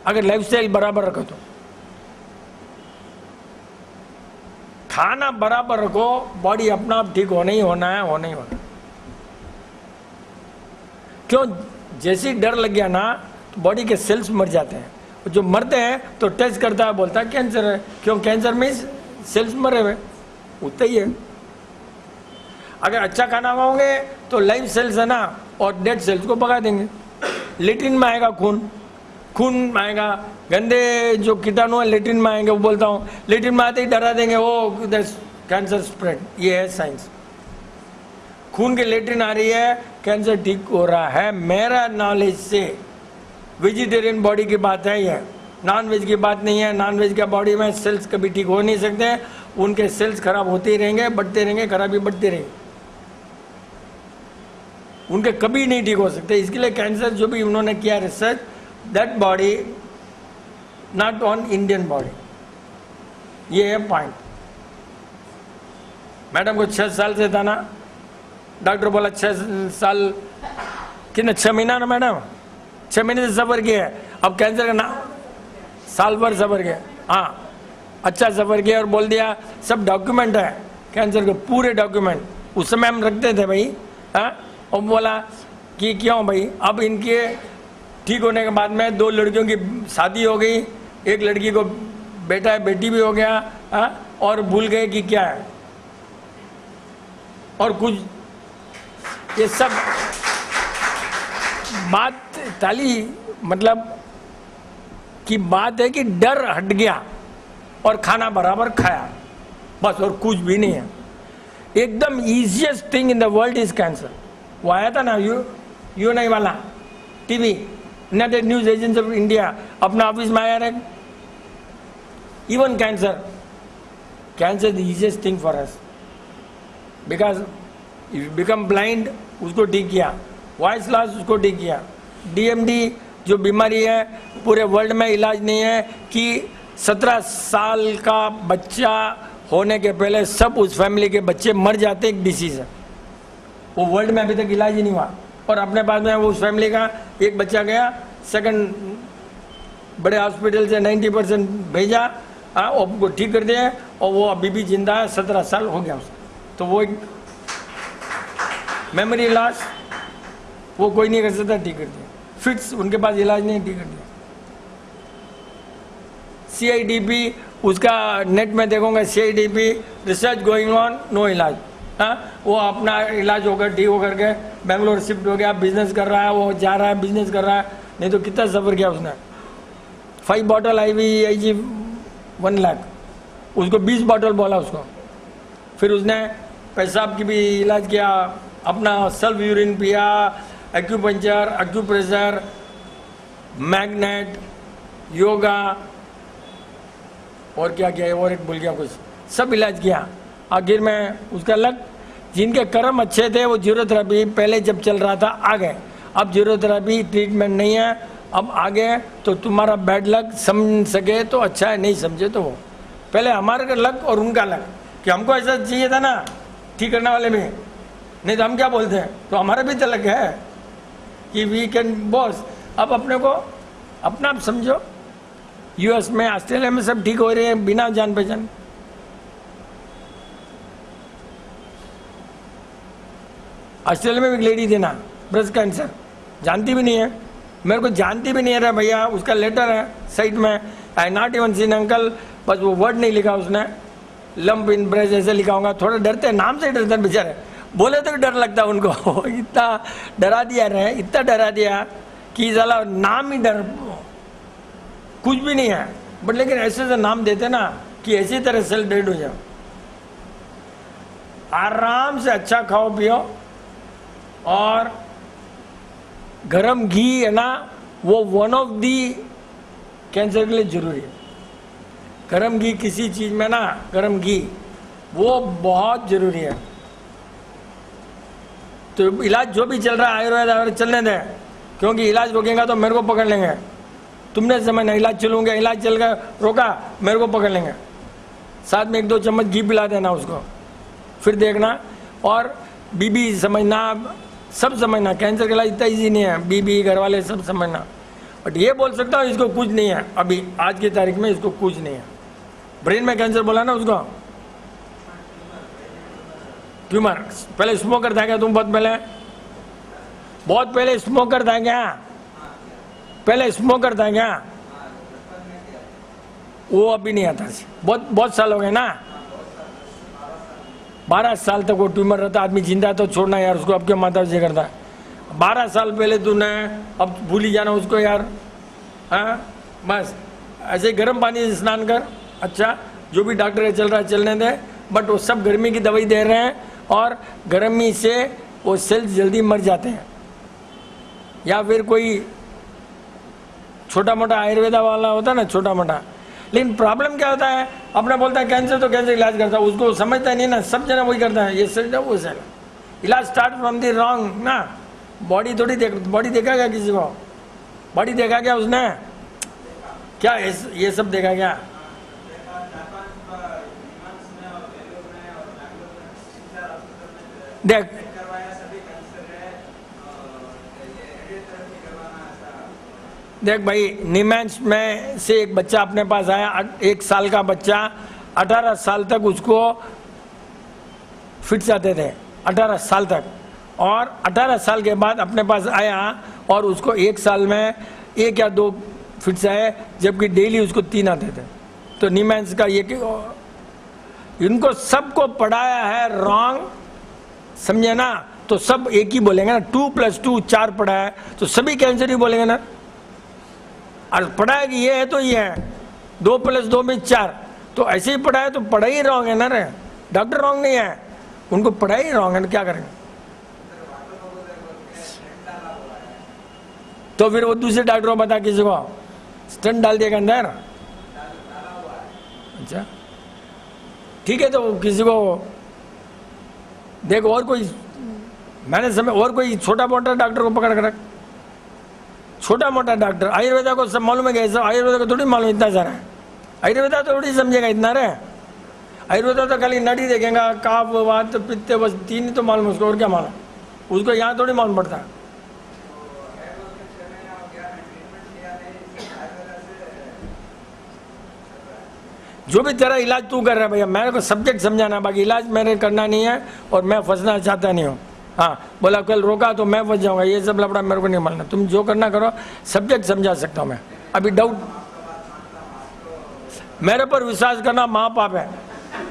अगर लाइफस्टाइल बराबर रखो तो। खाना बराबर रखो, बॉडी अपना आप ठीक होना ही होना है, होना ही होना। क्यों? जैसे ही डर लग गया ना, तो बॉडी के सेल्स मर जाते हैं, जो मरते हैं तो टेस्ट करता है, बोलता है कैंसर है। क्यों? कैंसर में सेल्स मरे हुए, उतना ही है। अगर अच्छा खाना खाओगे तो लाइव सेल्स है ना, और डेड सेल्स को भगा देंगे। लेट्रिन में आएगा खून, खून में आएगा, गंदे जो कीटाणु है लेट्रिन में आएंगे। वो बोलता हूँ, लेट्रिन में आते ही डरा देंगे, वो कैंसर स्प्रेड। ये है साइंस। खून के लेट्रिन आ रही है, कैंसर ठीक हो रहा है, मेरा नॉलेज से। वेजिटेरियन बॉडी की बात है ये, नॉन वेज की बात नहीं है। नॉन वेज के बॉडी में सेल्स कभी ठीक हो नहीं सकते, उनके सेल्स खराब होते ही रहेंगे, बढ़ते रहेंगे, खराबी बढ़ती रहेगी, उनके कभी नहीं ठीक हो सकते। इसके लिए कैंसर जो भी उन्होंने किया research, that body not on Indian body. ये है पॉइंट। मैडम को 6 साल से था ना, डॉक्टर बोला 6 साल, कितने 6 महीना ना मैडम, 6 महीने से सफर किया है। अब कैंसर का ना साल भर सफर किया, हाँ अच्छा सफर किया, और बोल दिया सब डॉक्यूमेंट है कैंसर के, पूरे डॉक्यूमेंट उस समय हम रखते थे भाई, हाँ। और बोला कि क्यों भाई, अब इनके ठीक होने के बाद में 2 लड़कियों की शादी हो गई, एक लड़की को बेटा है, बेटी भी हो गया, हाँ, और भूल गए कि क्या है, और कुछ ये सब बात ताली मतलब की बात है कि डर हट गया और खाना बराबर खाया, बस, और कुछ भी नहीं है। एकदम easiest thing in the world is cancer. वो आया था ना यू नहीं वाला TV, United news agency of India, अपना ऑफिस में आया रहे। Even cancer the easiest thing for us, because if become blind, उसको ठीक किया, वॉइस लॉस उसको ठीक किया, डीएमडी जो बीमारी है पूरे वर्ल्ड में इलाज नहीं है कि 17 साल का बच्चा होने के पहले सब उस फैमिली के बच्चे मर जाते, एक डिसीज है, वो वर्ल्ड में अभी तक इलाज ही नहीं हुआ। और अपने पास में वो उस फैमिली का एक बच्चा गया, सेकंड बड़े हॉस्पिटल से 90% भेजा, वो ठीक कर दिया, और वो अभी भी जिंदा है, 17 साल हो गया उसको। तो वो एक मेमोरी लॉस, वो कोई नहीं कर सकता, ठीक कर दिया। फिट्स, उनके पास इलाज नहीं, ठीक कर दिया। CIDP, उसका नेट में देखोगे, CIDP research going on, no इलाज, हाँ। वो अपना इलाज होकर ठीक होकर के बेंगलोर शिफ्ट हो गया, बिजनेस कर रहा है, वो जा रहा है, बिजनेस कर रहा है। नहीं तो कितना सफ़र किया उसने। 5 बॉटल IVIG 1 लाख, उसको 20 बॉटल बोला उसको। फिर उसने पेशाब की भी इलाज किया, अपना सेल्फ यूरिन पिया, एक्यूपंचर, एक्यूप्रेशर, मैग्नेट, योगा, और क्या किया, और एक भूल गया कुछ, सब इलाज किया। आखिर में उसका लग, जिनके कर्म अच्छे थे वो जीरोथेरेपी पहले जब चल रहा था आ गए, अब जीरोथेरेपी ट्रीटमेंट नहीं है, अब आगे तो तुम्हारा बैड लक, समझ सके तो अच्छा है, नहीं समझे तो वो पहले हमारे का लक और उनका लक कि हमको ऐसा चाहिए था ना ठीक करने वाले में, नहीं तो हम क्या बोलते हैं, तो हमारा भी तो लक है कि वी कैन बॉस। अब अपने को अपना आप समझो, यूएस में ऑस्ट्रेलिया में सब ठीक हो रहे हैं बिना जान पहचान। ऑस्ट्रेलिया में भी एक लेडी थी ना, ब्रेस्ट कैंसर, जानती भी नहीं है, मेरे को जानती भी नहीं है रे भैया, उसका लेटर है साइट में, आई नॉट इवन सीन अंकल, बस वो वर्ड नहीं लिखा उसने, लंप इन ब्रेस्ट ऐसे लिखा होगा, थोड़ा डरते हैं, नाम से डरते हैं बेचारे, बोले तो डर लगता है उनको इतना डरा दिया रे, इतना डरा दिया कि साला नाम ही डर, कुछ भी नहीं है, बट लेकिन ऐसे से नाम देते ना कि ऐसी तरह सेल डेड हो जाओ। आराम से अच्छा खाओ पियो, और गरम घी है ना, वो वन ऑफ दी कैंसर के लिए जरूरी है। गरम घी किसी चीज में ना, गरम घी वो बहुत जरूरी है। तो इलाज जो भी चल रहा है आयुर्वेद चलने दें, क्योंकि इलाज रोकेगा तो मेरे को पकड़ लेंगे, तुमने समझना इलाज चलूंगा, इलाज चल गया रोका मेरे को पकड़ लेंगे, साथ में 1-2 चम्मच घी पिला देना उसको, फिर देखना। और बीबी समझना, सब समझना, कैंसर का इलाज इतना ईजी नहीं है, बीबी घर वाले सब समझना। बट ये बोल सकता हूँ इसको कुछ नहीं है, अभी आज की तारीख में इसको कुछ नहीं है। ब्रेन में कैंसर बोला ना उसको, ट्यूमर। पहले स्मोकर था क्या तुम? बहुत पहले स्मोकर था क्या? पहले स्मोकर था क्या? वो अभी नहीं आता, बहुत साल हो गए ना, 12 साल तक वो ट्यूमर रहता, आदमी जिंदा तो छोड़ना यार उसको, अब क्यों माता जी करता है, 12 साल पहले तूने, अब भूल ही जाना उसको यार। हाँ बस ऐसे गर्म पानी से स्नान कर, अच्छा जो भी डॉक्टर चल रहा है चलने दे, बट वो सब गर्मी की दवाई दे रहे हैं और गर्मी से वो सेल्स जल्दी मर जाते हैं। या फिर कोई छोटा मोटा आयुर्वेदा वाला होता है ना, छोटा मोटा, लेकिन प्रॉब्लम क्या होता है, अपना बोलता है कैंसर तो कैंसर इलाज करता है, उसको समझता नहीं ना, सब जना वही करता है, ये सेल वो सेल, इलाज स्टार्ट फ्रॉम दी रॉन्ग ना। बॉडी थोड़ी बॉडी देखा क्या किसी को? बॉडी देखा क्या उसने? क्या ये सब देखा क्या? देख भाई, नीमैंस में से एक बच्चा अपने पास आया, 1 साल का बच्चा, 18 साल तक उसको फिट्स आते थे, 18 साल तक, और 18 साल के बाद अपने पास आया और उसको 1 साल में 1 या 2 फिट्स आए, जबकि डेली उसको 3 आते थे। तो नीमैंस का ये कि इनको सबको पढ़ाया है रॉन्ग, समझे ना, तो सब एक ही बोलेंगे ना, 2 + 2 4 पढ़ा है तो सभी कैंसर ही बोलेंगे ना, और पढ़ाया कि ये है तो ये है, 2 + 2 में 4, तो ऐसे ही पढ़ाया तो पढ़ाई रॉन्ग है ना रे, डॉक्टर रॉन्ग नहीं है, उनको पढ़ाई रॉन्ग है ना, क्या करेंगे? तो फिर वो दूसरे डॉक्टर को बता किसी को स्टंट डाल दिएगा अंदर, अच्छा ठीक है, तो किसी को देखो, और कोई मैंने समझ, और कोई छोटा मोटा डॉक्टर को पकड़ कर रख, छोटा मोटा डॉक्टर, आयुर्वेदा को सब मालूम है कैसा, आयुर्वेदा को थोड़ी मालूम इतना सारा, आयुर्वेदा तो थोड़ी समझेगा इतना रे, आयुर्वेदा तो खाली नडी देखेगा, काफ वात पित्त, बस 3 ही तो मालूम उसको, और क्या मालूम उसको, यहाँ थोड़ी मालूम पड़ता है। जो भी तेरा इलाज तू कर रहा है भैया, मेरे को सब्जेक्ट समझाना, बाकी इलाज मेरे करना नहीं है, और मैं फंसना चाहता नहीं हूँ। हाँ बोला कल रोका तो मैं फंस जाऊंगा, ये सब लफड़ा मेरे को नहीं मानना, तुम जो करना करो, सब्जेक्ट समझा सकता हूँ मैं। अभी डाउट, मेरे पर विश्वास करना महापाप है,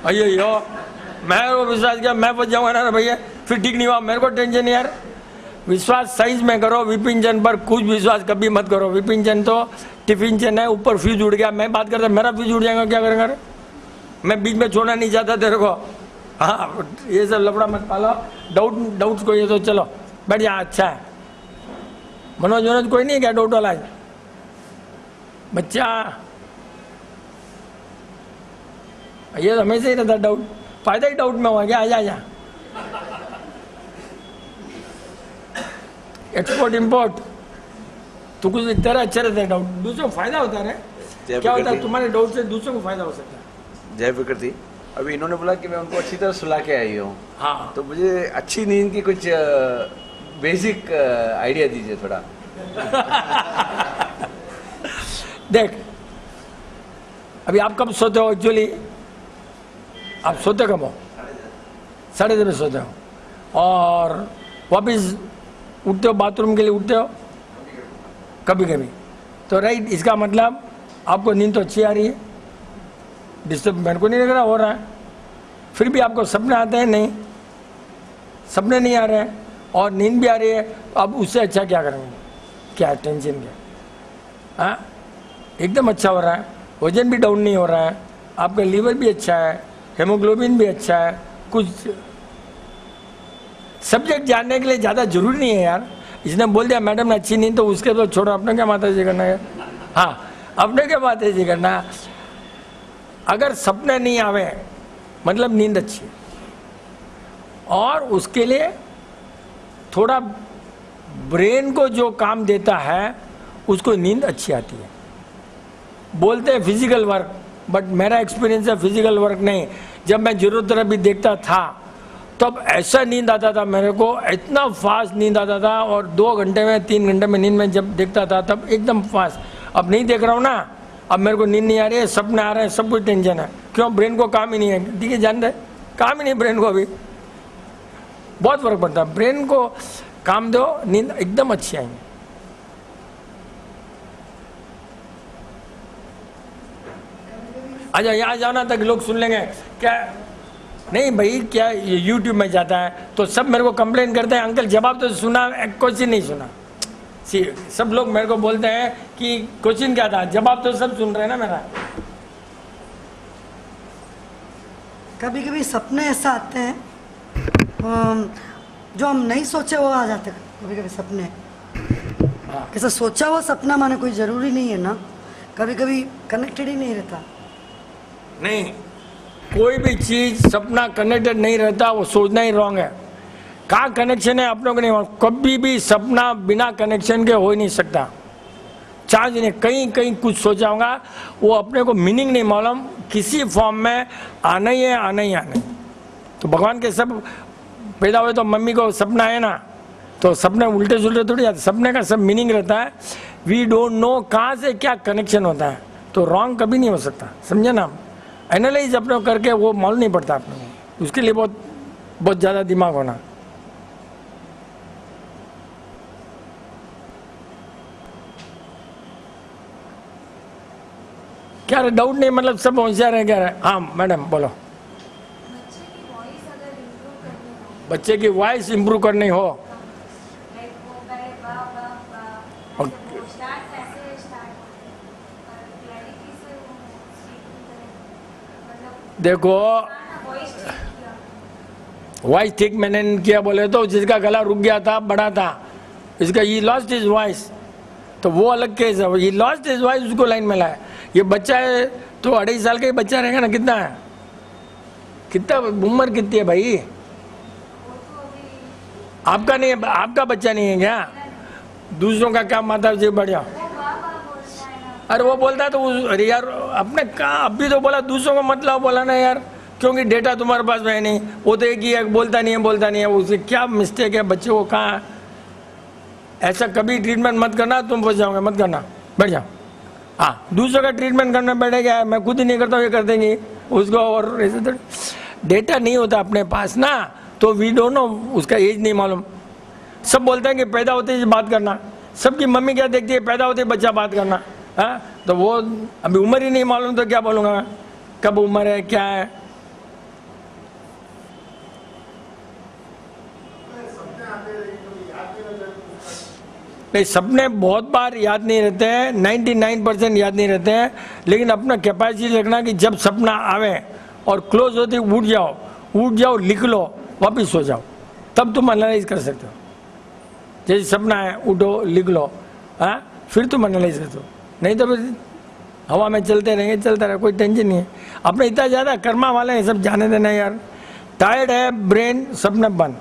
अयो मेरे को विश्वास किया मैं फंस जाऊंगा ना भैया, फिर ठीक नहीं हुआ, मेरे को टेंशन यार। विश्वास साइज में करो, विपिन जन पर कुछ विश्वास कभी मत करो, विपिन जन तो टिफिन जन है, ऊपर फ्यूज उड़ गया, मैं बात करता मेरा फ्यूज उड़ जाएगा, क्या करेंगे? मैं बीच में छोड़ना नहीं चाहता तेरे को। हाँ ये सब लफड़ा मत पालो, डाउट्स को ये तो चलो बैठ जा, अच्छा है। मनोज कोई नहीं क्या डाउट वाला है? बच्चा ये तो हमेशा ही रहता डाउट, फायदा ही डाउट में हुआ क्या? आ जा एक्सपोर्ट इंपोर्ट, तो कुछ तेरा अच्छा रहता है डाउट, दूसरों को फायदा होता है। क्या होता है तुम्हारे डाउट से दूसरों को फायदा हो सकता है। जय प्रकृति, अभी इन्होंने बोला कि मैं उनको अच्छी तरह सुला के आई हूँ। हाँ, तो मुझे अच्छी नींद की कुछ बेसिक आइडिया दीजिए थोड़ा। देख, अभी आप कब सोते हो एक्चुअली? आप सोते कब हो? 10:30 सोते हो, और वापिस उठते हो बाथरूम के लिए उठते हो कभी कभी, तो राइट, इसका मतलब आपको नींद तो अच्छी आ रही है, डिस्टर्ब मेरे को नहीं लग रहा हो रहा है। फिर भी आपको सपने आते हैं? नहीं, सपने नहीं आ रहे हैं और नींद भी आ रही है, तो अब उससे अच्छा क्या करेंगे? क्या टेंशन क्या? हाँ, एकदम अच्छा हो रहा है, वजन भी डाउन नहीं हो रहा है, आपका लीवर भी अच्छा है, हेमोग्लोबिन भी अच्छा है। कुछ सब्जेक्ट जानने के लिए ज़्यादा जरूरी नहीं है यार। इसने बोल दिया मैडम ने अच्छी नींद, तो उसके तो छोड़ो, अपने क्या माता जी करना है। हाँ, अपने क्या माता जी करना। अगर सपने नहीं आवे मतलब नींद अच्छी है, और उसके लिए थोड़ा ब्रेन को जो काम देता है उसको नींद अच्छी आती है। बोलते हैं फिजिकल वर्क, बट मेरा एक्सपीरियंस है फिजिकल वर्क नहीं। जब मैं जीरो थेरेपी देखता था तब ऐसा नींद आता था मेरे को, इतना फास्ट नींद आता था, और 2 घंटे में 3 घंटे में नींद में जब देखता था तब एकदम फास्ट। अब नहीं देख रहा हूँ ना, अब मेरे को नींद नहीं आ रही है, सपने आ रहे हैं, सब कुछ टेंशन है। क्यों? ब्रेन को काम ही नहीं है। ठीक है, जान रहे, काम ही नहीं ब्रेन को, अभी बहुत फर्क पड़ता है। ब्रेन को काम दो, नींद एकदम अच्छी आएंगी। अच्छा, यहाँ जाना तक लोग सुन लेंगे क्या? नहीं भाई, क्या यूट्यूब में जाता है तो सब मेरे को कंप्लेन करते हैं, अंकल जवाब तो सुना, क्वेश्चन नहीं सुना। सब लोग मेरे को बोलते हैं कि क्वेश्चन क्या था, जवाब तो सब सुन रहे हैं ना मेरा। कभी कभी सपने ऐसा आते हैं जो हम नहीं सोचे वो आ जाते। कभी कभी सपने ऐसा सोचा हुआ सपना माने कोई ज़रूरी नहीं है ना, कभी कभी कनेक्टेड ही नहीं रहता। नहीं, कोई भी चीज़ सपना कनेक्टेड नहीं रहता, वो सोचना ही रॉन्ग है। कहाँ कनेक्शन है अपनों को नहीं मालूम। कभी भी सपना बिना कनेक्शन के हो ही नहीं सकता, चांस नहीं। कहीं कहीं कुछ सोचा होगा, वो अपने को मीनिंग नहीं मालूम, किसी फॉर्म में आना ही है, आना ही आना। तो भगवान के सब पैदा हुए तो मम्मी को सपना है ना, तो सपने उल्टे सुलटे थोड़ी जाते, सपने का सब मीनिंग रहता है। वी डोंट नो कहाँ से क्या कनेक्शन होता है, तो रॉन्ग कभी नहीं हो सकता, समझे ना। एनालाइज अपने करके वो मालूम नहीं पड़ता अपने को, उसके लिए बहुत बहुत ज़्यादा दिमाग होना। क्या डाउट नहीं, मतलब सब होशियार है क्या? हाँ मैडम बोलो। बच्चे की वॉइस इंप्रूव करनी हो, देखो वॉइस ठीक मैंने नहीं किया बोले तो जिसका गला रुक गया था, बड़ा था, इसका ही लॉस्ट इज वॉइस, तो वो अलग केस है। ही लॉस्ट इज वॉइस, उसको लाइन में लाया। ये बच्चा है तो 2.5 साल का ही बच्चा रहेगा ना, कितना है, कितना उम्र कितनी है भाई? आपका नहीं है, आपका बच्चा नहीं है क्या? दूसरों का क्या माता जी बढ़िया। अरे वो बोलता है तो अरे यार अपने कहा अभी तो बोला, दूसरों को मत लाओ बोला ना यार, क्योंकि डेटा तुम्हारे पास है नहीं। वो तो एक ही है, बोलता नहीं है, उसे क्या मिस्टेक है बच्चे को कहाँ। ऐसा कभी ट्रीटमेंट मत करना, तुम फंस जाओगे, मत करना, बैठ जाओ। हाँ, दूसरों का ट्रीटमेंट करना बैठेगा, मैं खुद ही नहीं करता हूँ, ये कर देंगे उसको। और ऐसे तो डेटा नहीं होता अपने पास ना, तो वी डोंट नो, उसका एज नहीं मालूम। सब बोलते हैं कि पैदा होते ही बात करना, सबकी मम्मी क्या देखती है, पैदा होते ही बच्चा बात करना। हाँ, तो वो अभी उम्र ही नहीं मालूम तो क्या बोलूँगा मैं, कब उम्र है क्या है। नहीं, सपने बहुत बार याद नहीं रहते हैं, 99% याद नहीं रहते हैं, लेकिन अपना कैपेसिटी रखना कि जब सपना आवे और क्लोज होते उठ जाओ, लिख लो, वापिस सो जाओ, तब तुम एनालाइज कर सकते हो। जैसे सपना है, उठो, लिख लो, हाँ, फिर तुम एनालाइज करते हो। नहीं तो फिर हवा में चलते रहेंगे, चलता रहे, कोई टेंशन नहीं है। अपने इतना ज़्यादा कर्मा वाले हैं, सब जाने देना यार। टायर्ड है ब्रेन, सपने बंद,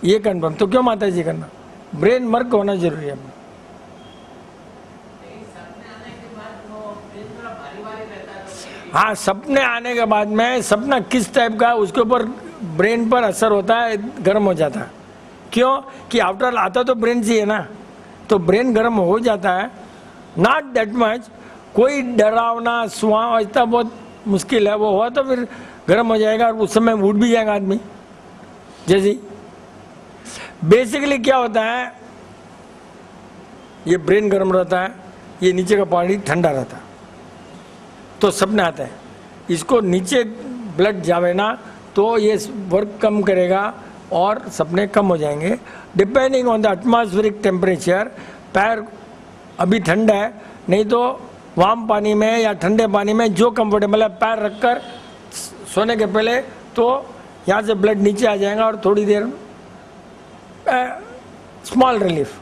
ये कन्फर्म, तो क्यों माता जी करना। ब्रेन वर्क होना जरूरी है। हाँ, सपने आने के बाद में सपना किस टाइप का है उसके ऊपर ब्रेन पर असर होता है, गर्म हो जाता है। क्यों कि आफ्टर ऑल आता तो ब्रेन से है ना, तो ब्रेन गर्म हो जाता है। नॉट दैट मच, कोई डरावना सुहाव इतना बहुत मुश्किल है, वो हुआ तो फिर गर्म हो जाएगा और उस समय उठ भी जाएगा आदमी। जैसे बेसिकली क्या होता है, ये ब्रेन गर्म रहता है, ये नीचे का पानी ठंडा रहता है, तो सपने आते हैं। इसको नीचे ब्लड जावे ना तो ये वर्क कम करेगा और सपने कम हो जाएंगे। Depending on the atmospheric temperature, पैर अभी ठंडा है, नहीं तो वार्म पानी में या ठंडे पानी में जो कंफर्टेबल है पैर रखकर सोने के पहले, तो यहाँ से ब्लड नीचे आ जाएगा और थोड़ी देर स्मॉल रिलीफ।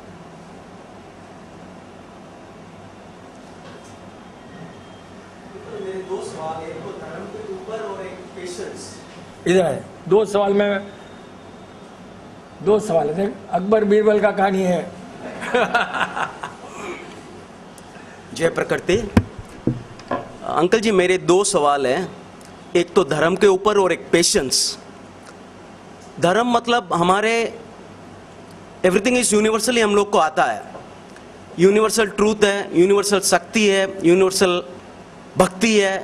इधर है दो सवाल में, दो सवाल है। अकबर बीरबल का कहानी है। जय प्रकृति। अंकल जी, मेरे दो सवाल हैं, एक तो धर्म के ऊपर और एक पेशेंस। धर्म मतलब हमारे एवरीथिंग इज यूनिवर्सली हम लोग को आता है, यूनिवर्सल ट्रूथ है, यूनिवर्सल शक्ति है, यूनिवर्सल भक्ति है,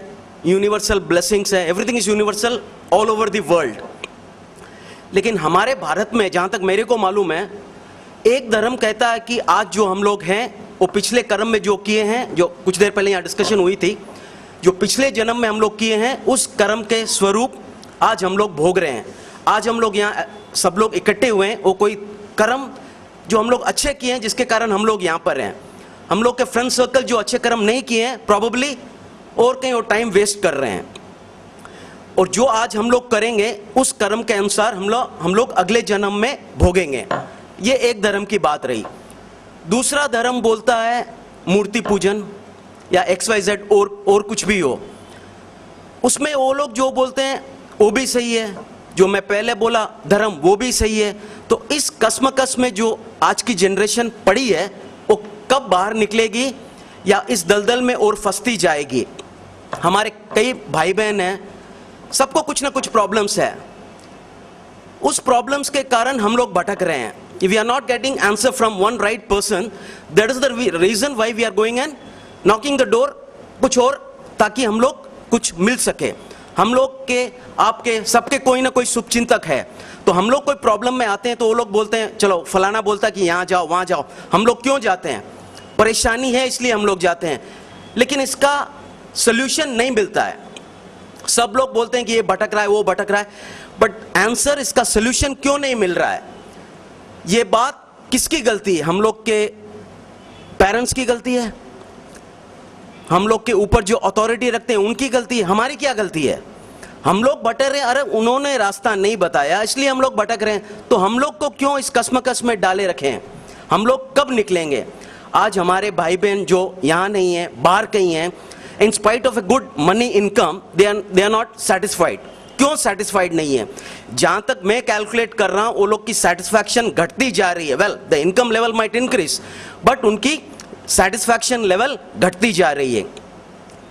यूनिवर्सल ब्लेसिंग्स है, everything is universal all over the world. लेकिन हमारे भारत में जहाँ तक मेरे को मालूम है, एक धर्म कहता है कि आज जो हम लोग हैं वो पिछले कर्म में जो किए हैं, जो कुछ देर पहले यहाँ डिस्कशन हुई थी, जो पिछले जन्म में हम लोग किए हैं उस कर्म के स्वरूप आज हम लोग भोग रहे हैं। आज हम लोग यहाँ सब लोग इकट्ठे हुए हैं, वो कोई कर्म जो हम लोग अच्छे किए हैं जिसके कारण हम लोग यहाँ पर हैं। हम लोग के फ्रेंड सर्कल जो अच्छे कर्म नहीं किए हैं प्रॉबेबली और कहीं और टाइम वेस्ट कर रहे हैं, और जो आज हम लोग करेंगे उस कर्म के अनुसार हम लोग अगले जन्म में भोगेंगे। ये एक धर्म की बात रही। दूसरा धर्म बोलता है मूर्ति पूजन या XYZ और कुछ भी हो, उसमें वो लोग जो बोलते हैं वो भी सही है, जो मैं पहले बोला धर्म वो भी सही है। तो इस कसमकस में जो आज की जनरेशन पड़ी है वो कब बाहर निकलेगी या इस दलदल में और फंसती जाएगी। हमारे कई भाई बहन हैं, सबको कुछ ना कुछ प्रॉब्लम्स है, उस प्रॉब्लम्स के कारण हम लोग भटक रहे हैं। If we are not getting answer from one right person, that is the reason why we are going and knocking the door कुछ और, ताकि हम लोग कुछ मिल सके। हम लोग के आपके सबके कोई ना कोई शुभचिंतक है, तो हम लोग कोई प्रॉब्लम में आते हैं तो वो लोग बोलते हैं चलो फलाना बोलता है कि यहाँ जाओ वहाँ जाओ। हम लोग क्यों जाते हैं? परेशानी है इसलिए हम लोग जाते हैं, लेकिन इसका सोल्यूशन नहीं मिलता है। सब लोग बोलते हैं कि ये भटक रहा है वो भटक रहा है, बट आंसर इसका सोल्यूशन क्यों नहीं मिल रहा है? ये बात किसकी गलती है? हम लोग के पेरेंट्स की गलती है, हम लोग के ऊपर जो अथॉरिटी रखते हैं उनकी गलती है, हमारी क्या गलती है? हम लोग भटक रहे हैं, अरे उन्होंने रास्ता नहीं बताया इसलिए हम लोग भटक रहे हैं, तो हम लोग को क्यों इस कसमकस में डाले रखे हैं? हम लोग कब निकलेंगे? आज हमारे भाई बहन जो यहाँ नहीं है, बाहर कहीं हैं, in spite of a good money income they are not satisfied. क्यों सेटिस्फाइड नहीं है? जहां तक मैं कैलकुलेट कर रहा हूं वो लोग की सेटिस्फैक्शन घटती जा रही है। Well, the income level might increase, but उनकी सेटिस्फैक्शन लेवल घटती जा रही है।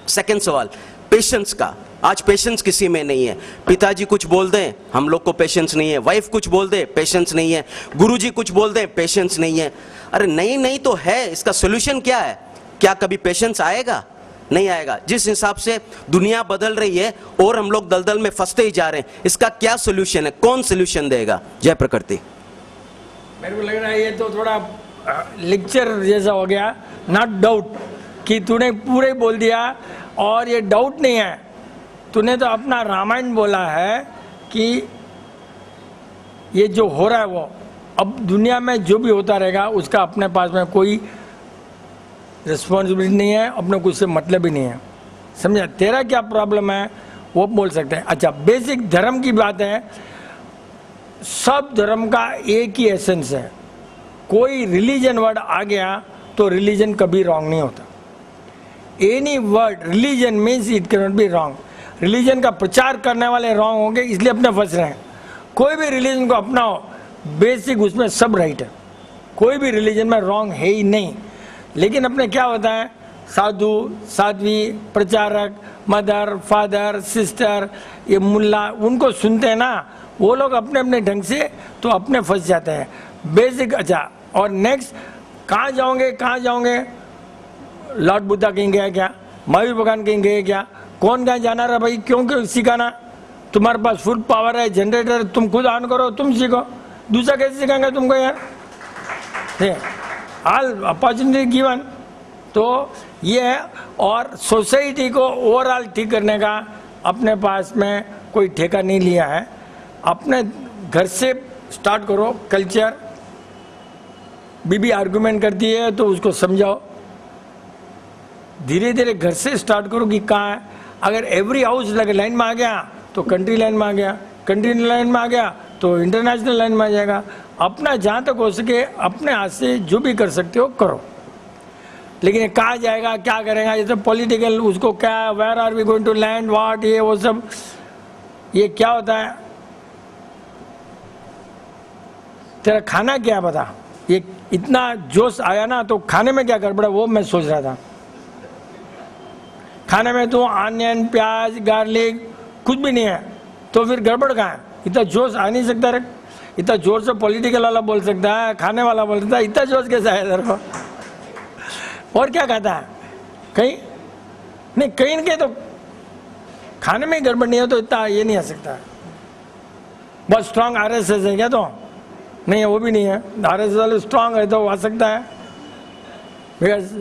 सेकंड सवाल पेशेंस का। आज पेशेंस किसी में नहीं है। पिताजी कुछ बोल दें, हम लोग को पेशेंस नहीं है। वाइफ कुछ बोल दे, पेशेंस नहीं है। गुरुजी कुछ बोल दें, पेशेंस नहीं है। अरे नहीं तो है, इसका सोल्यूशन क्या है? क्या कभी पेशेंस आएगा? नहीं आएगा। जिस हिसाब से दुनिया बदल रही है और हम लोग दलदल में फंसते ही जा रहे हैं, इसका क्या सोल्यूशन है? कौन सोल्यूशन देगा? जय प्रकृति। मेरे को लग रहा है ये तो थोड़ा लेक्चर जैसा हो गया, नॉट डाउट कि तूने पूरे बोल दिया, और ये डाउट नहीं है, तूने तो अपना रामायण बोला है कि ये जो हो रहा है वो अब दुनिया में जो भी होता रहेगा उसका अपने पास में कोई रिस्पॉन्सिबिलिटी नहीं है, अपने कुछ से मतलब ही नहीं है। समझा? तेरा क्या प्रॉब्लम है वो बोल सकते हैं। अच्छा, बेसिक धर्म की बात है, सब धर्म का एक ही एसेंस है। कोई रिलीजन वर्ड आ गया तो रिलीजन कभी रॉन्ग नहीं होता। Any word religion means it can not be wrong. Religion का प्रचार करने वाले रॉन्ग होंगे, इसलिए अपने फंस रहे हैं। कोई भी रिलीजन को अपनाओ, बेसिक उसमें सब राइट है, कोई भी रिलीजन में रॉन्ग है ही नहीं, लेकिन अपने क्या होता है, साधु साध्वी, प्रचारक, मदर फादर सिस्टर, ये मुल्ला, उनको सुनते हैं ना, वो लोग अपने अपने ढंग से तो अपने फंस जाते हैं बेसिक। अच्छा, और नेक्स्ट कहाँ जाओगे, लॉर्ड बुद्धा कहीं गया क्या, महावीर भगवान कहीं गए क्या, कौन कहाँ जाना रहा भाई, क्यों सिखाना, तुम्हारे पास फुल पावर है, जनरेटर, तुम खुद ऑन करो, तुम सीखो, दूसरा कैसे सिखाएंगे तुमको यार, ऑल अपॉर्चुनिटी गिवन। तो ये है, और सोसाइटी को ओवरऑल ठीक करने का अपने पास में कोई ठेका नहीं लिया है, अपने घर से स्टार्ट करो। कल्चर, बीबी आर्गुमेंट करती है तो उसको समझाओ, धीरे धीरे घर से स्टार्ट करो कि कहाँ है। अगर एवरी हाउस लगे लाइन में आ गया तो कंट्री लाइन में आ गया, कंट्री लाइन में आ गया तो इंटरनेशनल लाइन में आ जाएगा। अपना जहाँ तक हो सके अपने हाथ से जो भी कर सकते हो करो, लेकिन कहाँ जाएगा, क्या करेगा, ये सब पॉलिटिकल, उसको क्या, where are we going to land, what, ये वो सब, ये क्या होता है, तेरा खाना क्या है बता। ये इतना जोश आया ना, तो खाने में क्या गड़बड़ है वो मैं सोच रहा था। खाने में तो ऑनियन, प्याज, गार्लिक कुछ भी नहीं है, तो फिर गड़बड़ कहाँ है, इतना जोश आ नहीं सकता रे, इतना जोर से पॉलिटिकल वाला बोल सकता है, खाने वाला बोल सकता है, इतना जोश कैसा है तेरे को। और क्या खाता है, कहीं नहीं, कहीं के तो खाने में गड़बड़ नहीं है तो इतना ये नहीं आ सकता। बहुत स्ट्रांग आरएसएस है क्या, तो नहीं है, वो भी नहीं है, आरएसएस वाले स्ट्रांग है तो आ सकता है, बिकॉज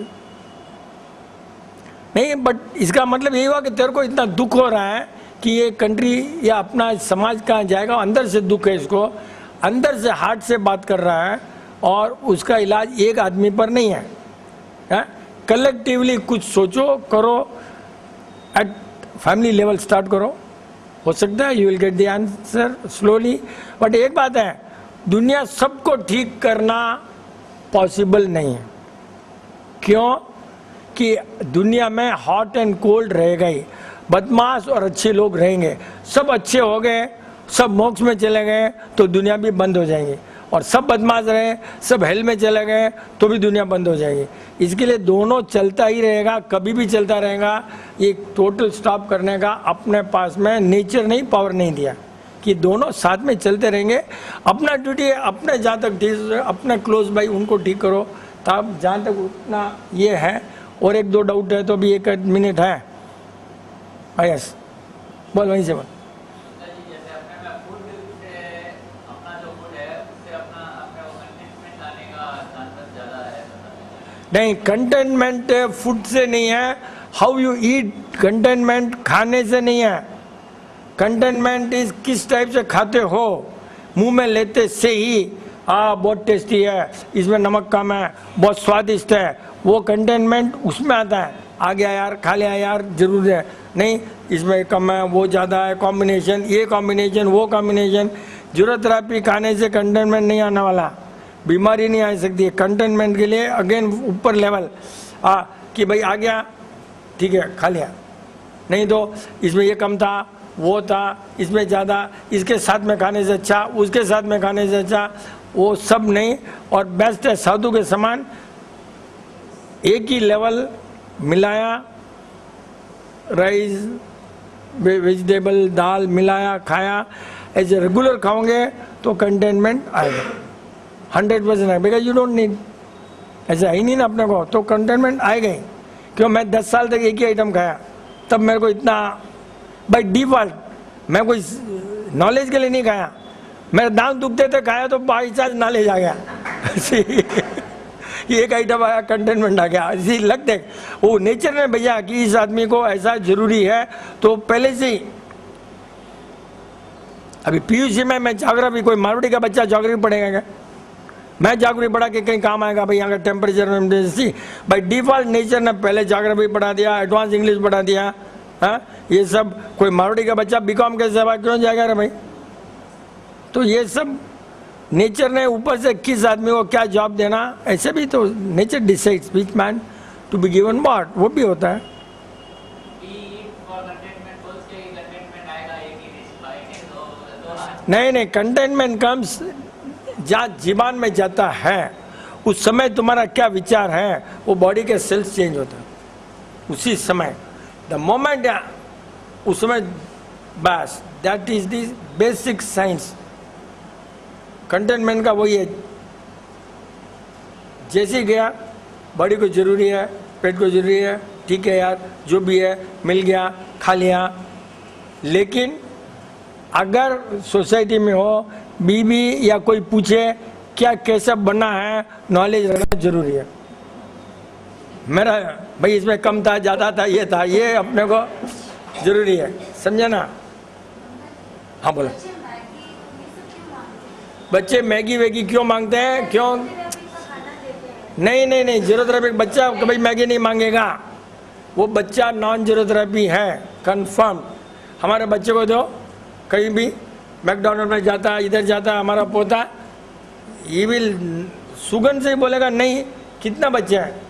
नहीं। बट इसका मतलब यही हुआ कि तेरे को इतना दुख हो रहा है कि ये कंट्री या अपना समाज कहाँ जाएगा, अंदर से दुख है इसको, अंदर से हार्ट से बात कर रहा है, और उसका इलाज एक आदमी पर नहीं है। कलेक्टिवली कुछ सोचो, करो, एट फैमिली लेवल स्टार्ट करो, हो सकता है you will get the answer slowly. But एक बात है, दुनिया सबको ठीक करना पॉसिबल नहीं है। क्यों कि दुनिया में हॉट एंड कोल्ड रहेगा ही, बदमाश और अच्छे लोग रहेंगे। सब अच्छे हो गए, सब मोक्ष में चले गए तो दुनिया भी बंद हो जाएगी, और सब बदमाश रहे, सब हेल में चले गए तो भी दुनिया बंद हो जाएगी। इसके लिए दोनों चलता ही रहेगा, कभी भी चलता रहेगा। ये टोटल स्टॉप करने का अपने पास में नेचर नहीं, पावर नहीं दिया कि दोनों साथ में चलते रहेंगे। अपना ड्यूटी है, अपने जहाँ तक ठीक, अपने क्लोज भाई उनको ठीक करो, तब जहाँ तक उतना ये है। और एक दो डाउट है तो भी 1 मिनट है। यस, बोल, वहीं से बोल। नहीं, कंटेनमेंट फूड से नहीं है, हाउ यू ईट, कंटेनमेंट खाने से नहीं है। कंटेनमेंट इज किस टाइप से खाते हो, मुंह में लेते से ही बहुत टेस्टी है, इसमें नमक कम है, बहुत स्वादिष्ट है, वो कंटेनमेंट उसमें आता है। आ गया यार, खा लिया यार, जरूर है, नहीं इसमें कम है, वो ज़्यादा है, कॉम्बिनेशन, ये कॉम्बिनेशन, वो कॉम्बिनेशन। ज़रूरत खाने से कंटेनमेंट नहीं आने वाला, बीमारी नहीं आ सकती है। कंटेनमेंट के लिए अगेन ऊपर लेवल कि भाई आ गया ठीक है खा लिया, नहीं तो इसमें ये कम था, वो था, इसमें ज़्यादा, इसके साथ में खाने से अच्छा, उसके साथ में खाने से अच्छा, वो सब नहीं। और बेस्ट है साधु के समान, एक ही लेवल मिलाया, राइस वेजिटेबल दाल मिलाया खाया, ऐसे रेगुलर खाओगे तो कंटेनमेंट आएगा 100% है, बिकॉज यू डोंट नीड, ऐसा है ही नहीं ना अपने को, तो कंटेनमेंट आएगा ही। क्यों, मैं 10 साल तक एक ही आइटम खाया, तब मेरे को इतना बाई डिफॉल्ट, मैं कोई नॉलेज के लिए नहीं खाया, मेरे दांत दुखते थे, खाया तो बाई चांस नॉलेज आ गया एक आइटम आया, कंटेनमेंट आ गया। इसी लगते वो नेचर ने भैया कि इस आदमी को ऐसा जरूरी है, तो पहले से ही। अभी पीयूसी में मैं ज्योग्राफी, कोई मारवाड़ी का बच्चा ज्योग्राफी पढ़ेगा क्या, मैं ज्योग्राफी पढ़ा के कहीं काम आएगा भाई, यहाँ का टेम्परेचर में भाई डिफॉल्ट नेचर ने पहले ज्योग्राफी पढ़ा दिया, एडवांस इंग्लिश पढ़ा दिया। हाँ, ये सब कोई मारवाड़ी का बच्चा बीकॉम के सेवा क्यों जाएगा रे भाई। तो ये सब नेचर ने ऊपर से किस आदमी को क्या जॉब देना, ऐसे भी तो nature decides which man to be given what, वो भी होता है। नहीं नहीं, कंटेनमेंट कम्स जहाँ जीवन में जाता है उस समय तुम्हारा क्या विचार है, वो बॉडी के सेल्स चेंज होता है उसी समय, द मोमेंट, उस समय बस। That is the basic science. Containment का वही है, जैसे ही गया बॉडी को जरूरी है, पेट को जरूरी है, ठीक है यार जो भी है मिल गया, खा लिया। लेकिन अगर सोसाइटी में हो, बीवी या कोई पूछे क्या कैसा बनना है, नॉलेज रहना जरूरी है। मेरा भाई इसमें कम था, ज़्यादा था, ये अपने को जरूरी है, समझे ना। हाँ बोला। बच्चे मैगी वैगी क्यों मांगते हैं? क्यों? नहीं, जीरोथेरेपी बच्चा कभी मैगी नहीं मांगेगा। वो बच्चा नॉन जीरोथेरेपी है, कंफर्म। हमारे बच्चे को दो, कहीं भी मैकडॉनल्ड में जाता है, इधर जाता है, हमारा पोता ये भी सुगंध से ही बोलेगा नहीं। कितना बच्चे हैं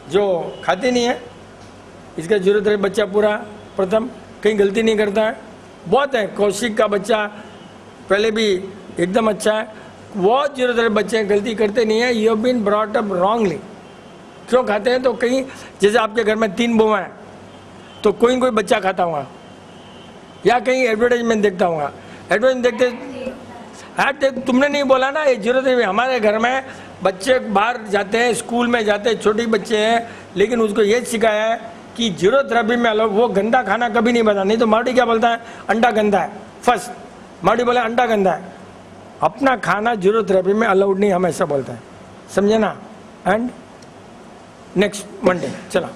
जो खाते नहीं है, इसका जीरोथेरेपी बच्चा पूरा प्रथम कहीं गलती नहीं करता है। बहुत है, कौशिक का बच्चा पहले भी एकदम अच्छा है। बहुत जीरोथेरेपी बच्चे गलती करते नहीं है। You have been brought up wrongly. क्यों खाते हैं? तो कहीं जैसे आपके घर में 3 बुआ हैं तो कोई बच्चा खाता होगा, या कहीं एडवर्टाइजमेंट देखता होगा। एडवर्टाइजमेंट देखते तुमने नहीं बोला ना, ये जीरोथेरेपी। हमारे घर में बच्चे बाहर जाते हैं, स्कूल में जाते हैं, छोटे बच्चे हैं, लेकिन उसको ये सिखाया है कि जीरोथेरेपी में अलग वो गंदा खाना कभी नहीं बता। नहीं तो मार्टी क्या बोलता है? अंडा गंदा है। फर्स्ट मार्टी बोले अंडा गंदा है। अपना खाना जीरोथेरेपी में अलाउड नहीं, हमेशा बोलता है, समझे ना। एंड नेक्स्ट मंडे चला।